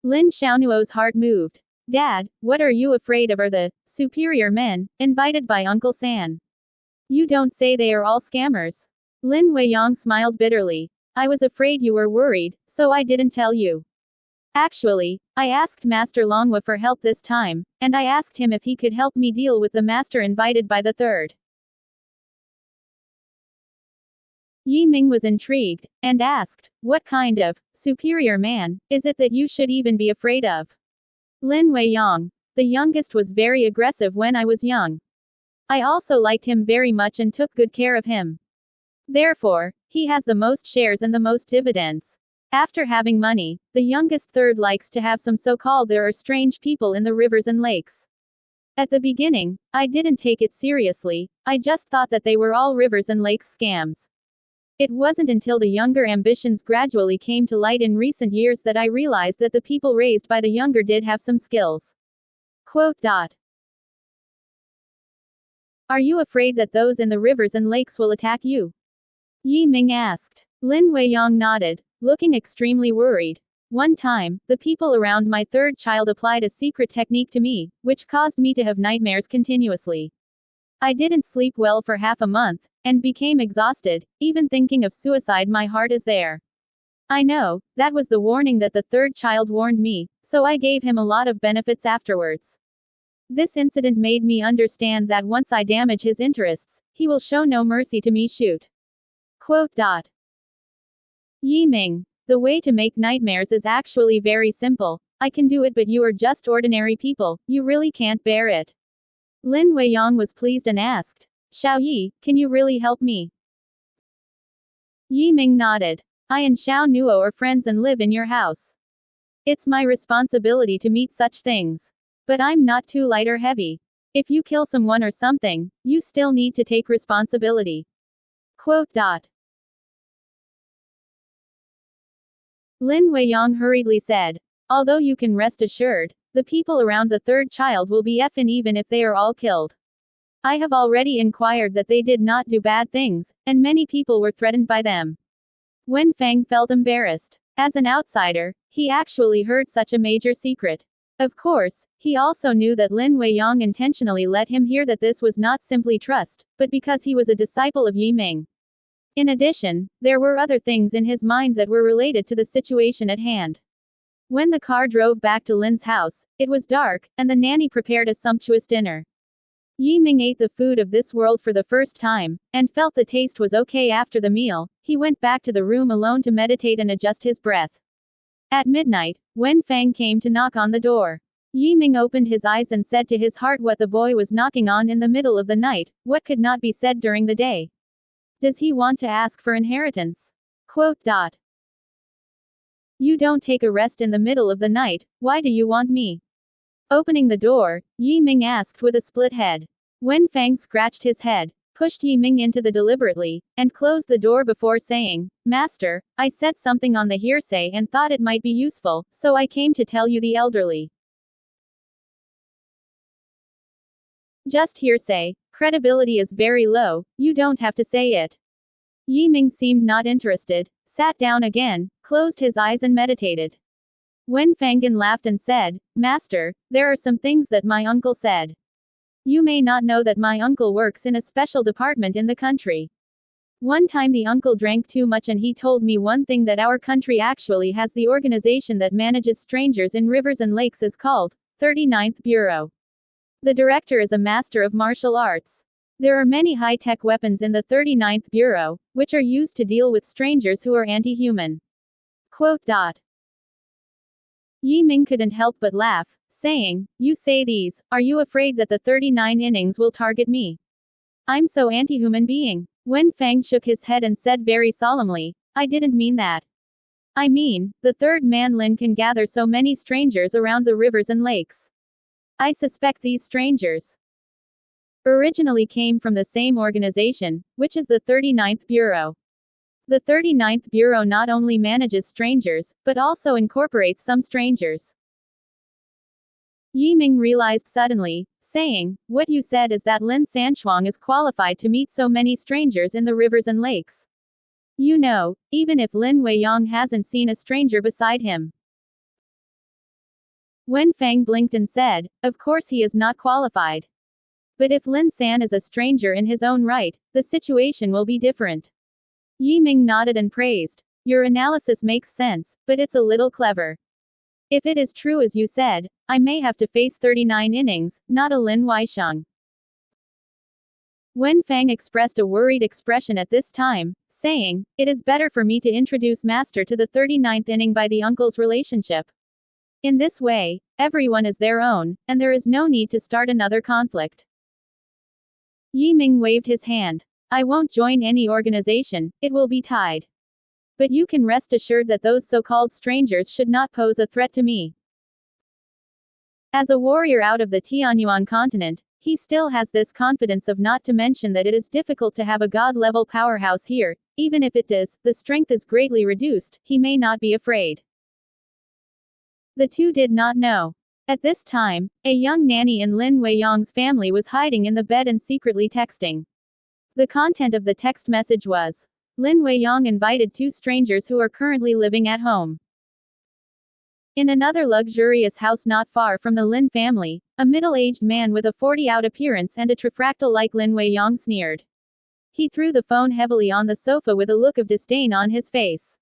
Lin Xiaonuo's heart moved. "Dad, what are you afraid of are the superior men invited by Uncle San? You don't say they are all scammers?" Lin Weiyang smiled bitterly. I was afraid you were worried, so I didn't tell you. Actually, I asked Master Longhua for help this time, and I asked him if he could help me deal with the master invited by the third. Yi Ming was intrigued, and asked, what kind of superior man is it that you should even be afraid of? Lin Weiyang. The youngest was very aggressive when I was young. I also liked him very much and took good care of him. Therefore, he has the most shares and the most dividends. After having money, the youngest third likes to have some so-called there are strange people in the rivers and lakes. At the beginning, I didn't take it seriously, I just thought that they were all rivers and lakes scams. It wasn't until the younger ambitions gradually came to light in recent years that I realized that the people raised by the younger did have some skills. Quote. Are you afraid that those in the rivers and lakes will attack you? Yi Ming asked. Lin Weiyang nodded, looking extremely worried. One time, the people around my third child applied a secret technique to me, which caused me to have nightmares continuously. I didn't sleep well for half a month, and became exhausted, even thinking of suicide. My heart is there. I know, that was the warning that the third child warned me, so I gave him a lot of benefits afterwards. This incident made me understand that once I damage his interests, he will show no mercy to me. Shoot. Quote. Yi Ming. The way to make nightmares is actually very simple. I can do it, but you are just ordinary people, you really can't bear it. Lin Weiyang was pleased and asked, Xiao Yi, can you really help me? Yi Ming nodded. I and Xiao Nuo are friends and live in your house. It's my responsibility to meet such things. But I'm not too light or heavy. If you kill someone or something, you still need to take responsibility. Quote. Lin Weiyang hurriedly said. Although you can rest assured, the people around the third child will be effing even if they are all killed. I have already inquired that they did not do bad things, and many people were threatened by them. Wen Feng felt embarrassed. As an outsider, he actually heard such a major secret. Of course, he also knew that Lin Weiyang intentionally let him hear that this was not simply trust, but because he was a disciple of Yi Ming. In addition, there were other things in his mind that were related to the situation at hand. When the car drove back to Lin's house, it was dark, and the nanny prepared a sumptuous dinner. Yi Ming ate the food of this world for the first time, and felt the taste was okay. After the meal, he went back to the room alone to meditate and adjust his breath. At midnight, Wen Feng came to knock on the door. Yi Ming opened his eyes and said to his heart what the boy was knocking on in the middle of the night, what could not be said during the day. Does he want to ask for inheritance? Quote. You don't take a rest in the middle of the night, why do you want me? Opening the door, Yi Ming asked with a split head. Wen Feng scratched his head, pushed Yi Ming into the deliberately, and closed the door before saying, Master, I said something on the hearsay and thought it might be useful, so I came to tell you. The elderly. Just hearsay, credibility is very low, you don't have to say it. Yi Ming seemed not interested, sat down again, closed his eyes and meditated. Wen Fenggan laughed and said, Master, there are some things that my uncle said. You may not know that my uncle works in a special department in the country. One time the uncle drank too much and he told me one thing, that our country actually has the organization that manages strangers in rivers and lakes is called 39th Bureau. The director is a master of martial arts. There are many high-tech weapons in the 39th Bureau, which are used to deal with strangers who are anti-human. Quote. Yi Ming couldn't help but laugh, saying, You say these, are you afraid that the 39 innings will target me? I'm so anti-human being. Wen Feng shook his head and said very solemnly, I didn't mean that. I mean, the third man Lin can gather so many strangers around the rivers and lakes. I suspect these strangers originally came from the same organization, which is the 39th Bureau. The 39th Bureau not only manages strangers, but also incorporates some strangers. Yi Ming realized suddenly, saying, What you said is that Lin Sanchuang is qualified to meet so many strangers in the rivers and lakes. You know, even if Lin Weiyang hasn't seen a stranger beside him. Wen Feng blinked and said, Of course he is not qualified. But if Lin San is a stranger in his own right, the situation will be different. Yi Ming nodded and praised. Your analysis makes sense, but it's a little clever. If it is true as you said, I may have to face 39 innings, not a Lin Weisheng. Wen Fang expressed a worried expression at this time, saying, "It is better for me to introduce Master to the 39th inning by the uncle's relationship. In this way, everyone is their own, and there is no need to start another conflict." Yi Ming waved his hand. "I won't join any organization, it will be tied. But you can rest assured that those so-called strangers should not pose a threat to me." As a warrior out of the Tianyuan continent, he still has this confidence of not to mention that it is difficult to have a god-level powerhouse here, even if it does, the strength is greatly reduced, he may not be afraid. The two did not know. At this time, a young nanny in Lin Weiyang's family was hiding in the bed and secretly texting. The content of the text message was, "Lin Weiyang invited two strangers who are currently living at home." In another luxurious house not far from the Lin family, a middle-aged man with a 40-out appearance and a trifractal like Lin Weiyang sneered. He threw the phone heavily on the sofa with a look of disdain on his face.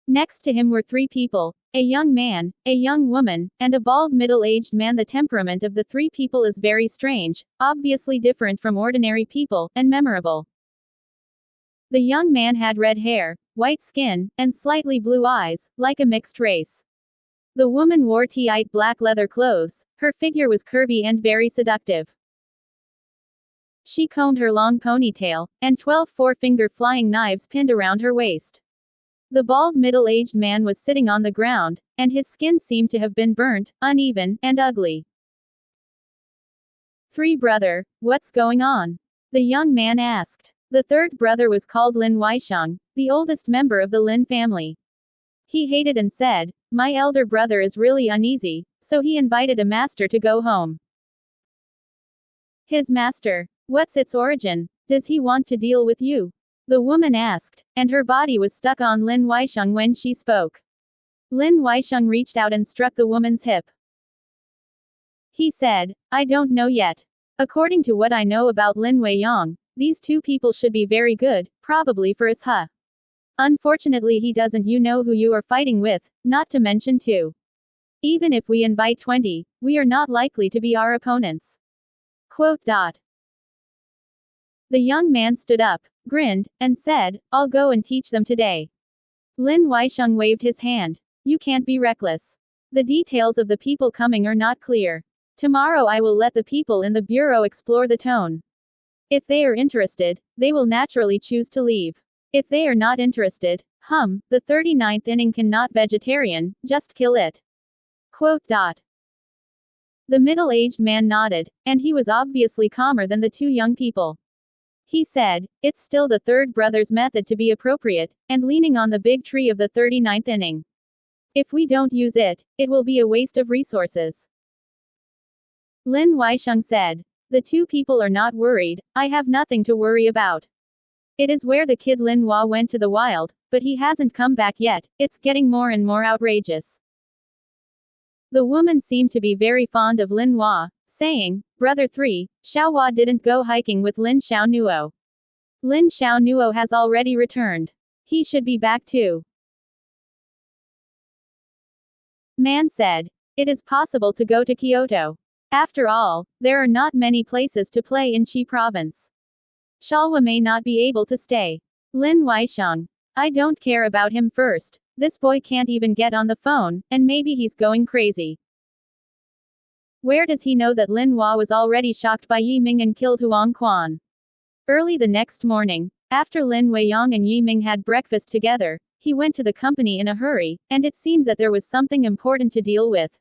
Next to him were three people, a young man, a young woman, and a bald middle-aged man. The temperament of the three people is very strange, obviously different from ordinary people, and memorable. The young man had red hair, white skin, and slightly blue eyes, like a mixed race. The woman wore tight black leather clothes, her figure was curvy and very seductive. She combed her long ponytail, and 12 four-finger flying knives pinned around her waist. The bald middle-aged man was sitting on the ground, and his skin seemed to have been burnt, uneven, and ugly. "Three brother, what's going on?" the young man asked. The third brother was called Lin Weisheng, the oldest member of the Lin family. He hated and said, "My elder brother is really uneasy," so he invited a master to go home. "His master? What's its origin? Does he want to deal with you?" the woman asked, and her body was stuck on Lin Weisheng when she spoke. Lin Weisheng reached out and struck the woman's hip. He said, "I don't know yet. According to what I know about Lin Weiyang, these two people should be very good, probably for us, huh? Unfortunately he doesn't. You know who you are fighting with, not to mention two. Even if we invite 20, we are not likely to be our opponents." Quote. The young man stood up, grinned, and said, "I'll go and teach them today." Lin Weisheng waved his hand. "You can't be reckless. The details of the people coming are not clear. Tomorrow I will let the people in the bureau explore the town. If they are interested, they will naturally choose to leave. If they are not interested, the 39th inning cannot vegetarian, just kill it." Quote. The middle-aged man nodded, and he was obviously calmer than the two young people. He said, "It's still the third brother's method to be appropriate, and leaning on the big tree of the 39th inning. If we don't use it, it will be a waste of resources." Lin Weisheng said, "The two people are not worried, I have nothing to worry about. It is where the kid Lin Hua went to the wild, but he hasn't come back yet, it's getting more and more outrageous." The woman seemed to be very fond of Lin Hua, saying, "Brother 3, Xiaohua didn't go hiking with Lin Xiaonuo. Lin Xiaonuo has already returned. He should be back too." Man said, "It is possible to go to Kyoto. After all, there are not many places to play in Qi province. Xiaohua may not be able to stay." Lin Weisheng, "I don't care about him first. This boy can't even get on the phone, and maybe he's going crazy. Where does he know that Lin Hua was already shocked by Yi Ming and killed Huang Quan?" Early the next morning, after Lin Weiyang and Yi Ming had breakfast together, he went to the company in a hurry, and it seemed that there was something important to deal with.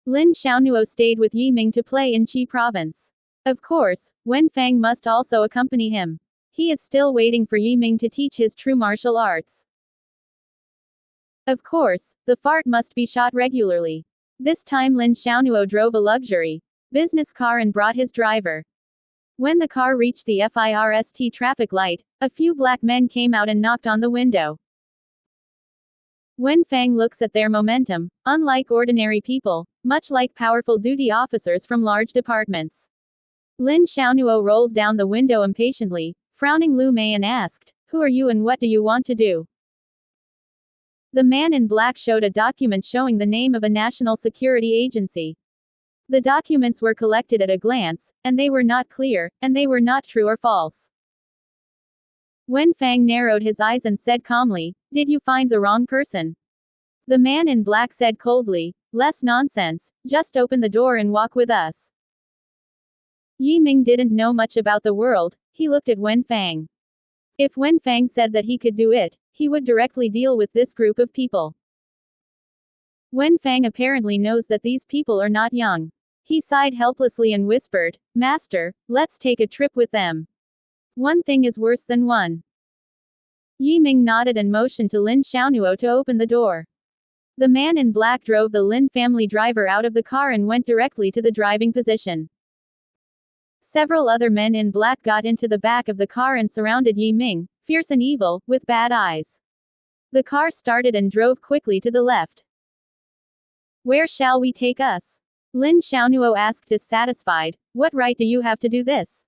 Lin Xiaonuo stayed with Yi Ming to play in Qi province. Of course, Wen Fang must also accompany him. He is still waiting for Yi Ming to teach his true martial arts. Of course, the fart must be shot regularly. This time Lin Xiaonuo drove a luxury business car and brought his driver. When the car reached the FIRST traffic light, a few black men came out and knocked on the window. Wen Fang looks at their momentum, unlike ordinary people, much like powerful duty officers from large departments. Lin Xiaonuo rolled down the window impatiently, Frowning Lu Meian asked, "Who are you and what do you want to do?" The man in black showed a document showing the name of a national security agency. The documents were collected at a glance, and they were not clear, and they were not true or false. Wen Fang narrowed his eyes and said calmly, "Did you find the wrong person?" The man in black said coldly, "Less nonsense, just open the door and walk with us." Yi Ming didn't know much about the world, he looked at Wen Fang. If Wen Fang said that he could do it, he would directly deal with this group of people. Wen Fang apparently knows that these people are not young. He sighed helplessly and whispered, "Master, let's take a trip with them. One thing is worse than one." Yi Ming nodded and motioned to Lin Xiaonuo to open the door. The man in black drove the Lin family driver out of the car and went directly to the driving position. Several other men in black got into the back of the car and surrounded Yi Ming, fierce and evil, with bad eyes. The car started and drove quickly to the left. "Where shall we take us?" Lin Xiaonuo asked dissatisfied. "What right do you have to do this?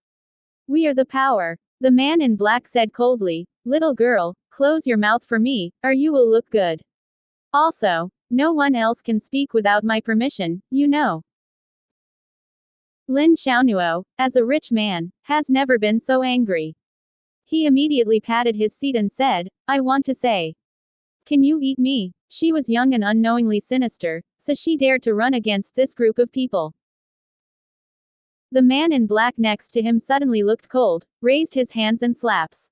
We are the power." The man in black said coldly, "Little girl, close your mouth for me, or you will look good. Also, no one else can speak without my permission, you know." Lin Xiaonuo, as a rich man, has never been so angry. He immediately patted his seat and said, "I want to say. Can you eat me?" She was young and unknowingly sinister, so she dared to run against this group of people. The man in black next to him suddenly looked cold, raised his hands and slaps.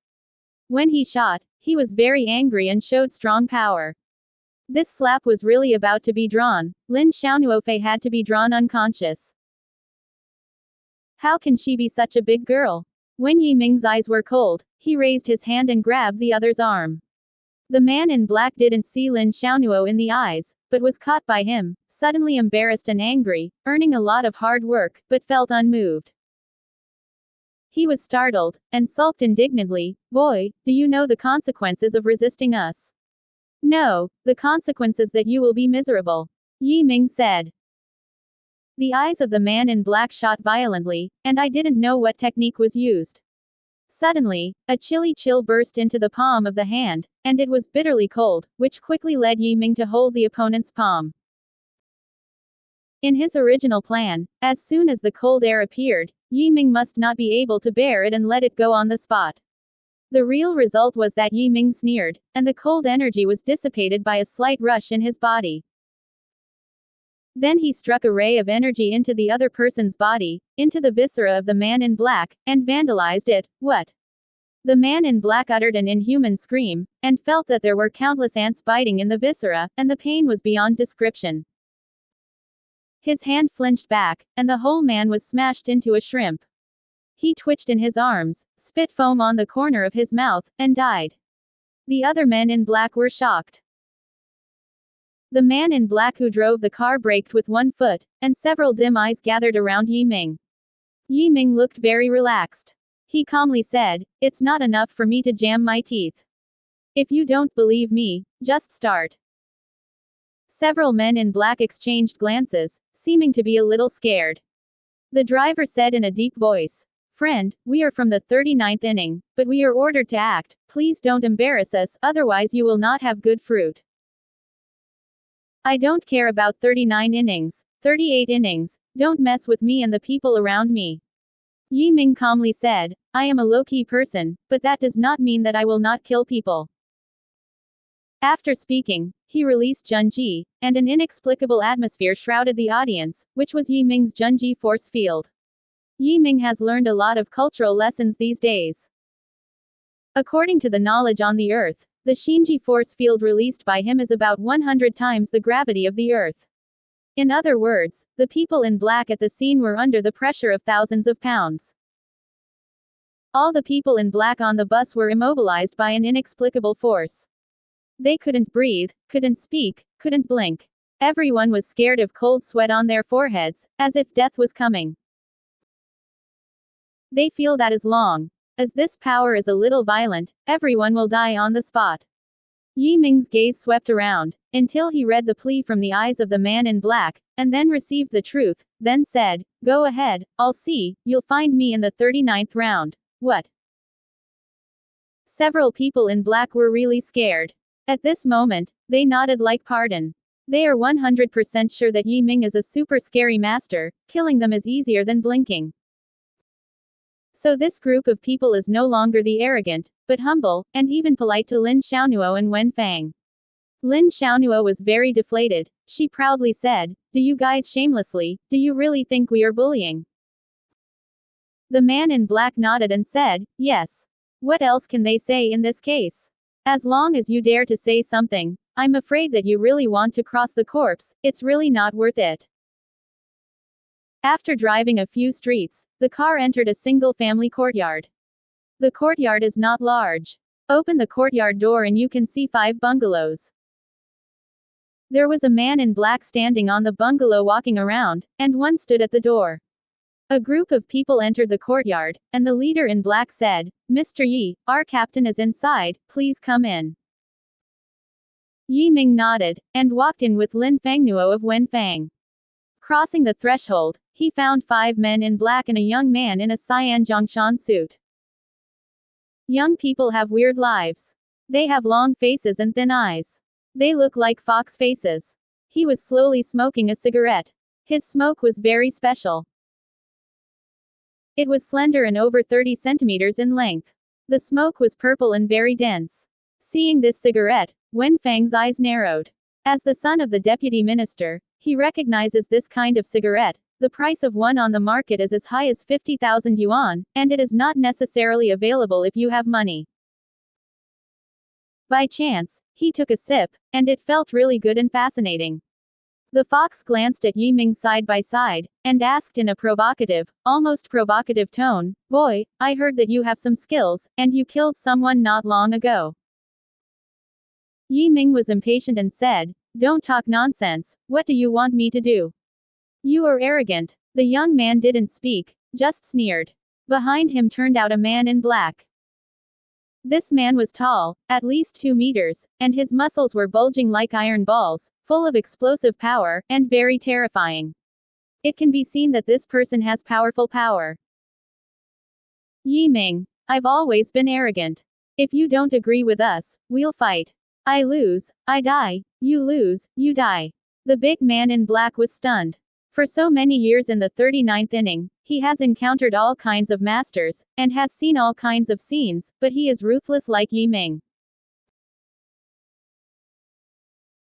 When he shot, he was very angry and showed strong power. This slap was really about to be drawn. Lin Xiaonuo had to be drawn unconscious. How can she be such a big girl? When Yi Ming's eyes were cold, he raised his hand and grabbed the other's arm. The man in black didn't see Lin Xiaonuo in the eyes, but was caught by him, suddenly embarrassed and angry, earning a lot of hard work, but felt unmoved. He was startled, and sulked indignantly, "Boy, do you know the consequences of resisting us?" "No, the consequences that you will be miserable," Yi Ming said. The eyes of the man in black shot violently, and I didn't know what technique was used. Suddenly, a chilly chill burst into the palm of the hand, and it was bitterly cold, which quickly led Yi Ming to hold the opponent's palm. In his original plan, as soon as the cold air appeared, Yi Ming must not be able to bear it and let it go on the spot. The real result was that Yi Ming sneered, and the cold energy was dissipated by a slight rush in his body. Then he struck a ray of energy into the other person's body, into the viscera of the man in black, and vandalized it. "What?" The man in black uttered an inhuman scream, and felt that there were countless ants biting in the viscera, and the pain was beyond description. His hand flinched back, and the whole man was smashed into a shrimp. He twitched in his arms, spit foam on the corner of his mouth, and died. The other men in black were shocked. The man in black who drove the car braked with one foot, and several dim eyes gathered around Yi Ming. Yi Ming looked very relaxed. He calmly said, "It's not enough for me to jam my teeth. If you don't believe me, just start." Several men in black exchanged glances, seeming to be a little scared. The driver said in a deep voice, "Friend, we are from the 39th inning, but we are ordered to act. Please don't embarrass us, otherwise you will not have good fruit." "I don't care about 39 innings, 38 innings, don't mess with me and the people around me." Yi Ming calmly said, "I am a low-key person, but that does not mean that I will not kill people." After speaking, he released Junji, and an inexplicable atmosphere shrouded the audience, which was Yi Ming's Junji force field. Yi Ming has learned a lot of cultural lessons these days. According to the knowledge on the Earth, the Shinji force field released by him is about 100 times the gravity of the Earth. In other words, the people in black at the scene were under the pressure of thousands of pounds. All the people in black on the bus were immobilized by an inexplicable force. They couldn't breathe, couldn't speak, couldn't blink. Everyone was scared of cold sweat on their foreheads, as if death was coming. They feel that as long as this power is a little violent, everyone will die on the spot. Yi Ming's gaze swept around, until he read the plea from the eyes of the man in black, and then received the truth, then said, "Go ahead, I'll see, you'll find me in the 39th round." "What?" Several people in black were really scared. At this moment, they nodded like pardon. They are 100% sure that Yi Ming is a super scary master, killing them is easier than blinking. So this group of people is no longer the arrogant, but humble, and even polite to Lin Xiaonuo and Wen Fang. Lin Xiaonuo was very deflated. She proudly said, "Do you guys shamelessly, do you really think we are bullying?" The man in black nodded and said, "Yes. What else can they say in this case? As long as you dare to say something, I'm afraid that you really want to cross the corpse, it's really not worth it." After driving a few streets, the car entered a single-family courtyard. The courtyard is not large. Open the courtyard door and you can see 5 bungalows. There was a man in black standing on the bungalow walking around, and one stood at the door. A group of people entered the courtyard, and the leader in black said, "Mr. Yi, our captain is inside, please come in." Yi Ming nodded, and walked in with Lin Fangnuo of Wen Fang. Crossing the threshold, he found 5 men in black and a young man in a cyan Zhongshan suit. Young people have weird lives. They have long faces and thin eyes. They look like fox faces. He was slowly smoking a cigarette. His smoke was very special. It was slender and over 30 centimeters in length. The smoke was purple and very dense. Seeing this cigarette, Wen Fang's eyes narrowed. As the son of the deputy minister, he recognizes this kind of cigarette. The price of one on the market is as high as 50,000 yuan, and it is not necessarily available if you have money. By chance, he took a sip, and it felt really good and fascinating. The fox glanced at Yi Ming side by side, and asked in a provocative, almost provocative tone, "Boy, I heard that you have some skills, and you killed someone not long ago." Yi Ming was impatient and said, "Don't talk nonsense, what do you want me to do? You are arrogant." The young man didn't speak, just sneered. Behind him turned out a man in black. This man was tall, at least 2 meters, and his muscles were bulging like iron balls, full of explosive power, and very terrifying. It can be seen that this person has powerful power. "Yi Ming, I've always been arrogant. If you don't agree with us, we'll fight. I lose, I die. You lose, you die." The big man in black was stunned. For so many years in the 39th inning, he has encountered all kinds of masters, and has seen all kinds of scenes, but he is ruthless like Yi Ming.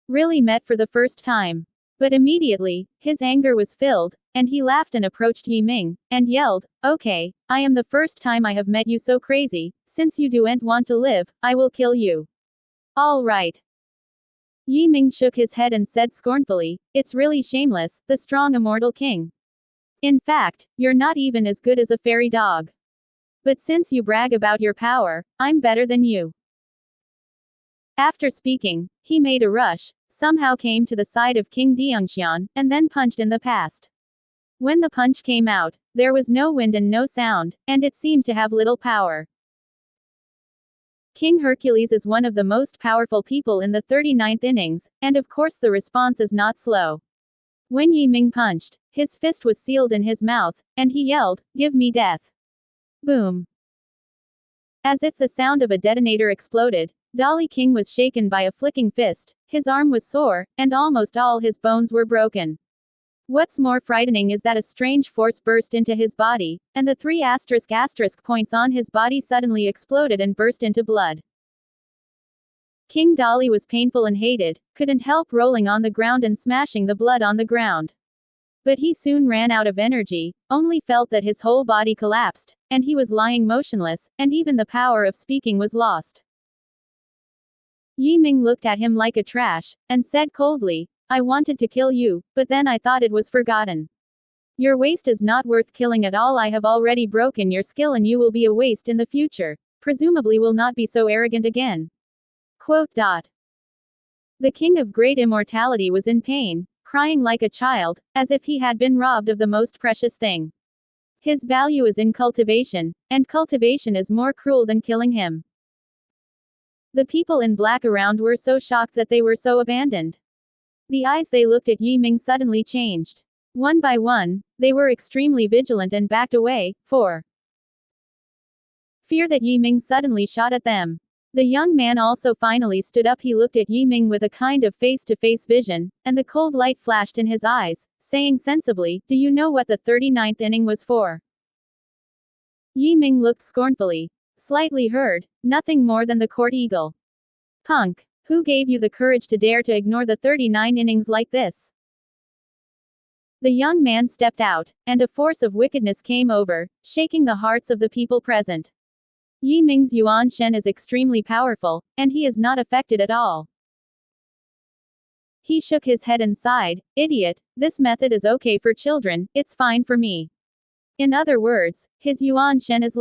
Really met for the first time. But immediately, his anger was filled, and he laughed and approached Yi Ming, and yelled, "Okay, I am the first time I have met you so crazy, since you don't want to live, I will kill you." "All right." Yi Ming shook his head and said scornfully, "It's really shameless, the strong immortal king. In fact, you're not even as good as a fairy dog. But since you brag about your power, I'm better than you." After speaking, he made a rush, somehow came to the side of King Diongxian, and then punched in the past. When the punch came out, there was no wind and no sound, and it seemed to have little power. King Hercules is one of the most powerful people in the 39th innings, and of course the response is not slow. When Yi Ming punched, his fist was sealed in his mouth, and he yelled, "Give me death." Boom. As if the sound of a detonator exploded, Dali King was shaken by a flicking fist, his arm was sore, and almost all his bones were broken. What's more frightening is that a strange force burst into his body, and the 3 ** points on his body suddenly exploded and burst into blood. King Dali was painful and hated, couldn't help rolling on the ground and smashing the blood on the ground. But he soon ran out of energy, only felt that his whole body collapsed, and he was lying motionless, and even the power of speaking was lost. Yi Ming looked at him like a trash, and said coldly, "I wanted to kill you, but then I thought it was forgotten. Your waste is not worth killing at all. I have already broken your skill and you will be a waste in the future. Presumably will not be so arrogant again." Quote. The king of great immortality was in pain, crying like a child, as if he had been robbed of the most precious thing. His value is in cultivation, and cultivation is more cruel than killing him. The people in black around were so shocked that they were so abandoned. The eyes they looked at Yi Ming suddenly changed. One by one, they were extremely vigilant and backed away, for fear that Yi Ming suddenly shot at them. The young man also finally stood up. He looked at Yi Ming with a kind of face-to-face vision, and the cold light flashed in his eyes, saying sensibly, "Do you know what the 39th inning was for?" Yi Ming looked scornfully. "Slightly hurt, nothing more than the court eagle." "Punk, who gave you the courage to dare to ignore the 39 innings like this?" The young man stepped out, and a force of wickedness came over, shaking the hearts of the people present. Yi Ming's Yuan Shen is extremely powerful, and he is not affected at all. He shook his head and sighed, "Idiot, this method is okay for children, it's fine for me." In other words, his Yuan Shen is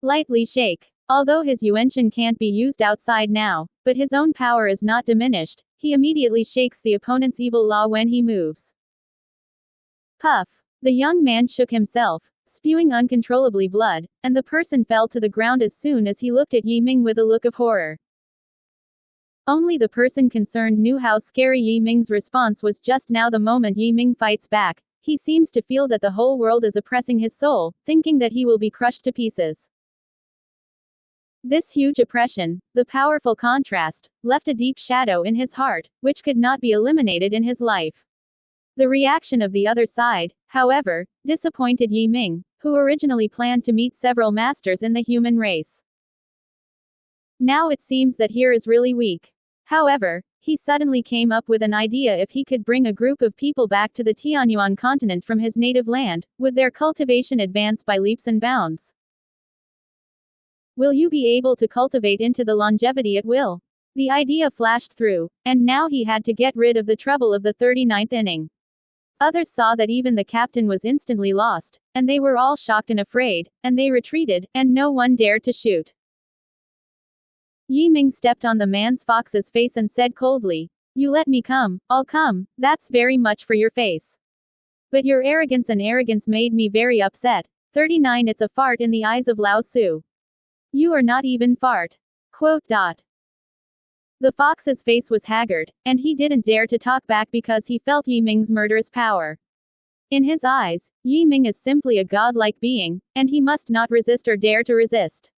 lightly shake. Although his Yuan Shen can't be used outside now, but his own power is not diminished, he immediately shakes the opponent's evil law when he moves. Puff. The young man shook himself, spewing uncontrollably blood, and the person fell to the ground as soon as he looked at Yi Ming with a look of horror. Only the person concerned knew how scary Yi Ming's response was. Just now, the moment Yi Ming fights back, he seems to feel that the whole world is oppressing his soul, thinking that he will be crushed to pieces. This huge oppression, the powerful contrast, left a deep shadow in his heart, which could not be eliminated in his life. The reaction of the other side, however, disappointed Yi Ming, who originally planned to meet several masters in the human race. Now it seems that he is really weak. However, he suddenly came up with an idea. If he could bring a group of people back to the Tianyuan continent from his native land, would their cultivation advance by leaps and bounds? Will you be able to cultivate into the longevity at will? The idea flashed through, and now he had to get rid of the trouble of the 39th inning. Others saw that even the captain was instantly lost, and they were all shocked and afraid, and they retreated, and no one dared to shoot. Yi Ming stepped on the man's fox's face and said coldly, "You let me come, I'll come, that's very much for your face. But your arrogance made me very upset. 39 It's a fart in the eyes of Lao Tzu. You are not even fart." Quote. The fox's face was haggard, and he didn't dare to talk back because he felt Yi Ming's murderous power. In his eyes, Yi Ming is simply a godlike being, and he must not resist or dare to resist.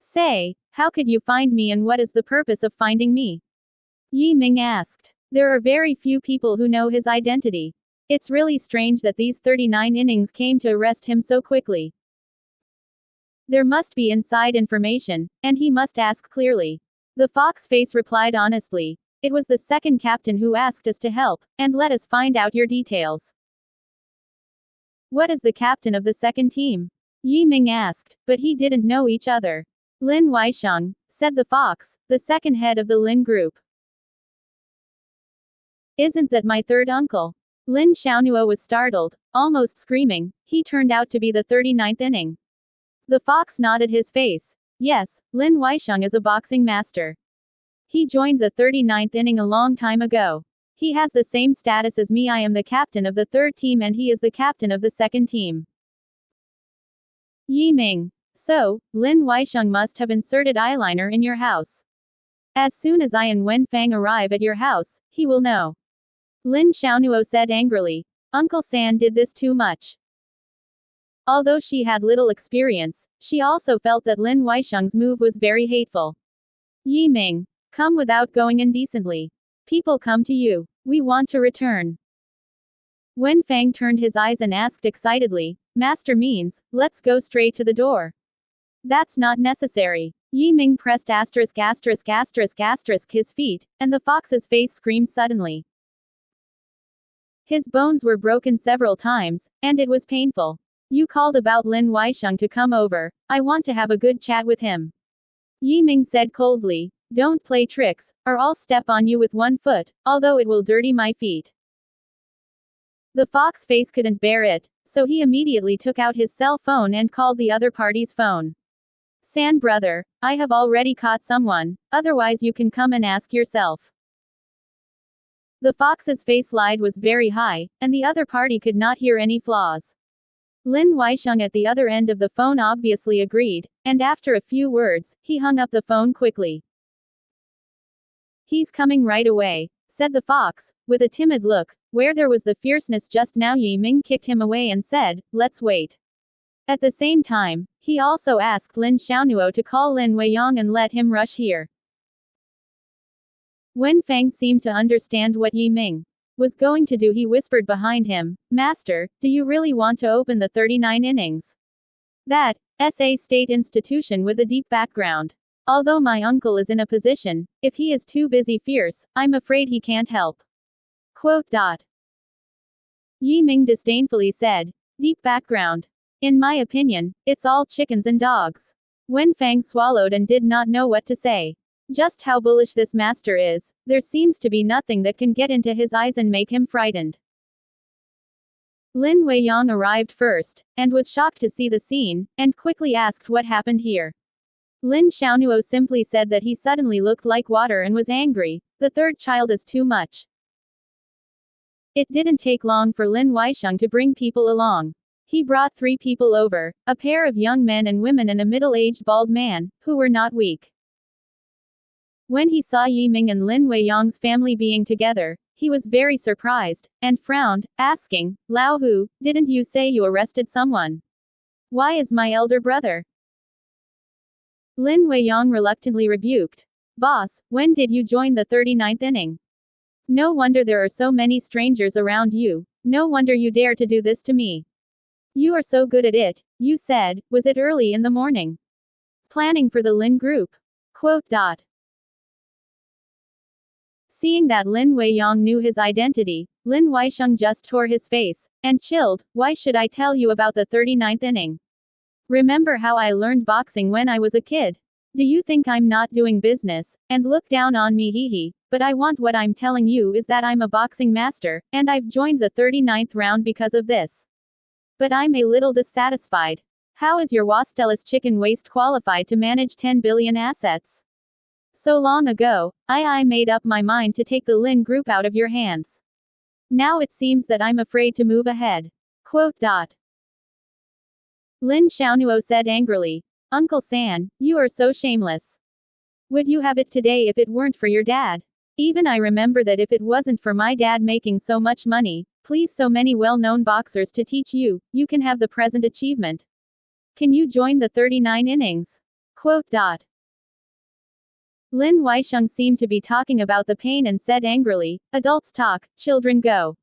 "Say, how could you find me and what is the purpose of finding me?" Yi Ming asked. There are very few people who know his identity. It's really strange that these 39 innings came to arrest him so quickly. There must be inside information, and he must ask clearly. The fox face replied honestly, "It was the second captain who asked us to help, and let us find out your details." "What is the captain of the second team?" Yi Ming asked, but he didn't know each other. "Lin Weisheng," said the fox, "the second head of the Lin group." "Isn't that my third uncle?" Lin Xiaonuo was startled, almost screaming. He turned out to be the 39th inning. The fox nodded his face. "Yes, Lin Weisheng is a boxing master. He joined the 39th inning a long time ago. He has the same status as me. I am the captain of the third team and he is the captain of the second team." Yi Ming. "So, Lin Weisheng must have inserted eyeliner in your house. As soon as I and Wen Fang arrive at your house, he will know." Lin Xiaonuo said angrily. "Uncle San did this too much." Although she had little experience, she also felt that Lin Weisheng's move was very hateful. "Yi Ming. Come without going indecently. People come to you. We want to return." Wen Fang turned his eyes and asked excitedly, "Master means, let's go straight to the door." "That's not necessary." Yi Ming pressed **** his feet, and the fox's face screamed suddenly. His bones were broken several times, and it was painful. "You called about Lin Weisheng to come over. I want to have a good chat with him." Yi Ming said coldly, "Don't play tricks, or I'll step on you with one foot, although it will dirty my feet." The fox face couldn't bear it, so he immediately took out his cell phone and called the other party's phone. "San brother, I have already caught someone, otherwise you can come and ask yourself." The fox's face lied was very high, and the other party could not hear any flaws. Lin Weisheng at the other end of the phone obviously agreed, and after a few words, he hung up the phone quickly. "He's coming right away," said the fox, with a timid look. Where there was the fierceness just now, Yi Ming kicked him away and said, "Let's wait." At the same time, He also asked Lin Xiaonuo to call Lin Weiyang and let him rush here. When Fang seemed to understand what Yi Ming was going to do, he whispered behind him, "Master, do you really want to open the 39 innings? That's a state institution with a deep background. Although my uncle is in a position, if he is too busy fierce, I'm afraid he can't help." Quote. Yi Ming disdainfully said, "Deep background. In my opinion, it's all chickens and dogs." When Fang swallowed and did not know what to say. Just how bullish this master is, there seems to be nothing that can get into his eyes and make him frightened. Lin Weiyang arrived first, and was shocked to see the scene, and quickly asked what happened here. Lin Xiaonuo simply said that he suddenly looked like water and was angry. The third child is too much. It didn't take long for Lin Weisheng to bring people along. He brought 3 people over, a pair of young men and women and a middle-aged bald man, who were not weak. When he saw Yi Ming and Lin Weiyang's family being together, he was very surprised, and frowned, asking, "Lao Hu, didn't you say you arrested someone? Why is my elder brother?" Lin Weiyang reluctantly rebuked, "Boss, when did you join the 39th inning? No wonder there are so many strangers around you. No wonder you dare to do this to me. You are so good at it," you said. "Was it early in the morning? Planning for the Lin group?" Quote. Seeing that Lin Weiyang knew his identity, Lin Weisheng just tore his face, and chilled. "Why should I tell you about the 39th inning? Remember how I learned boxing when I was a kid? Do you think I'm not doing business, and look down on me? Hee. But what I'm telling you is that I'm a boxing master, and I've joined the 39th round because of this. But I'm a little dissatisfied. How is your Wastelis chicken waste qualified to manage 10 billion assets? So long ago, I made up my mind to take the Lin group out of your hands. Now it seems that I'm afraid to move ahead." Quote. Lin Xiaonuo said angrily, "Uncle San, you are so shameless. Would you have it today if it weren't for your dad? Even I remember that if it wasn't for my dad making so much money, please so many well-known boxers to teach you, you can have the present achievement. Can you join the 39 innings?" Quote. Lin Weisheng seemed to be talking about the pain and said angrily, "Adults talk, children go."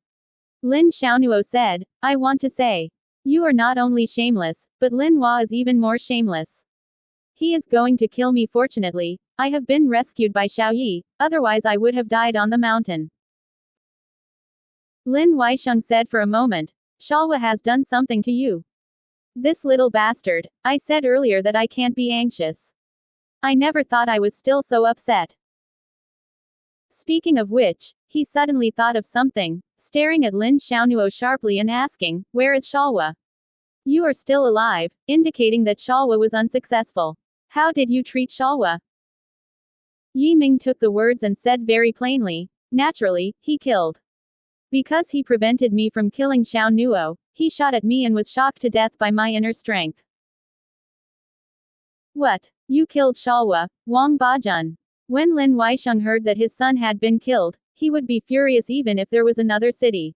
Lin Xiaonuo said, "I want to say, you are not only shameless, but Lin Hua is even more shameless. He is going to kill me. Fortunately, I have been rescued by Xiao Yi, otherwise I would have died on the mountain." Lin Weisheng said for a moment, "Shalwa has done something to you. This little bastard. I said earlier that I can't be anxious. I never thought I was still so upset." Speaking of which, he suddenly thought of something, staring at Lin Xiaonuo sharply and asking, "Where is Shalwa? You are still alive," indicating that Shalwa was unsuccessful. "How did you treat Shalwa?" Yi Ming took the words and said very plainly, "Naturally, he killed. Because he prevented me from killing Xiaonuo, he shot at me and was shocked to death by my inner strength." "What? You killed Shalwa, Wang Bajun?" When Lin Weisheng heard that his son had been killed, he would be furious even if there was another city.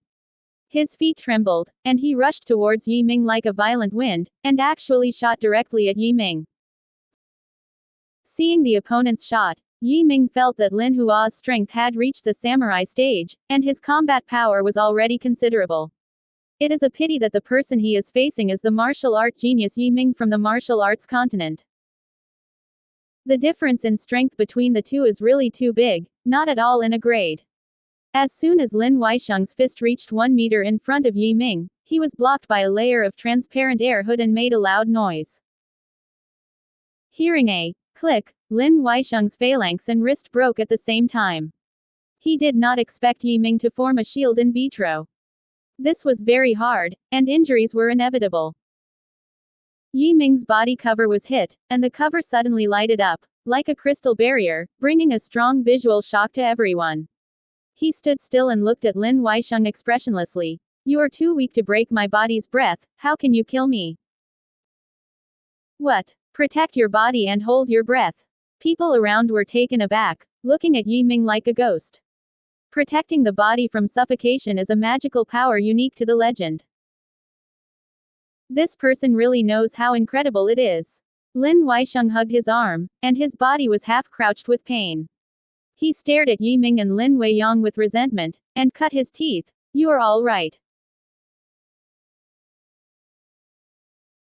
His feet trembled, and he rushed towards Yi Ming like a violent wind, and actually shot directly at Yi Ming. Seeing the opponent's shot, Yi Ming felt that Lin Hua's strength had reached the samurai stage, and his combat power was already considerable. It is a pity that the person he is facing is the martial art genius Yi Ming from the martial arts continent. The difference in strength between the two is really too big, not at all in a grade. As soon as Lin Weisheng's fist reached 1 meter in front of Yi Ming, he was blocked by a layer of transparent air hood and made a loud noise. Hearing a click, Lin Weisheng's phalanx and wrist broke at the same time. He did not expect Yi Ming to form a shield in vitro. This was very hard, and injuries were inevitable. Yi Ming's body cover was hit, and the cover suddenly lighted up, like a crystal barrier, bringing a strong visual shock to everyone. He stood still and looked at Lin Weisheng expressionlessly. "You are too weak to break my body's breath, how can you kill me? What? Protect your body and hold your breath." People around were taken aback, looking at Yi Ming like a ghost. Protecting the body from suffocation is a magical power unique to the legend. This person really knows how incredible it is. Lin Weisheng hugged his arm, and his body was half crouched with pain. He stared at Yi Ming and Lin Weiyang with resentment, and cut his teeth. You are all right.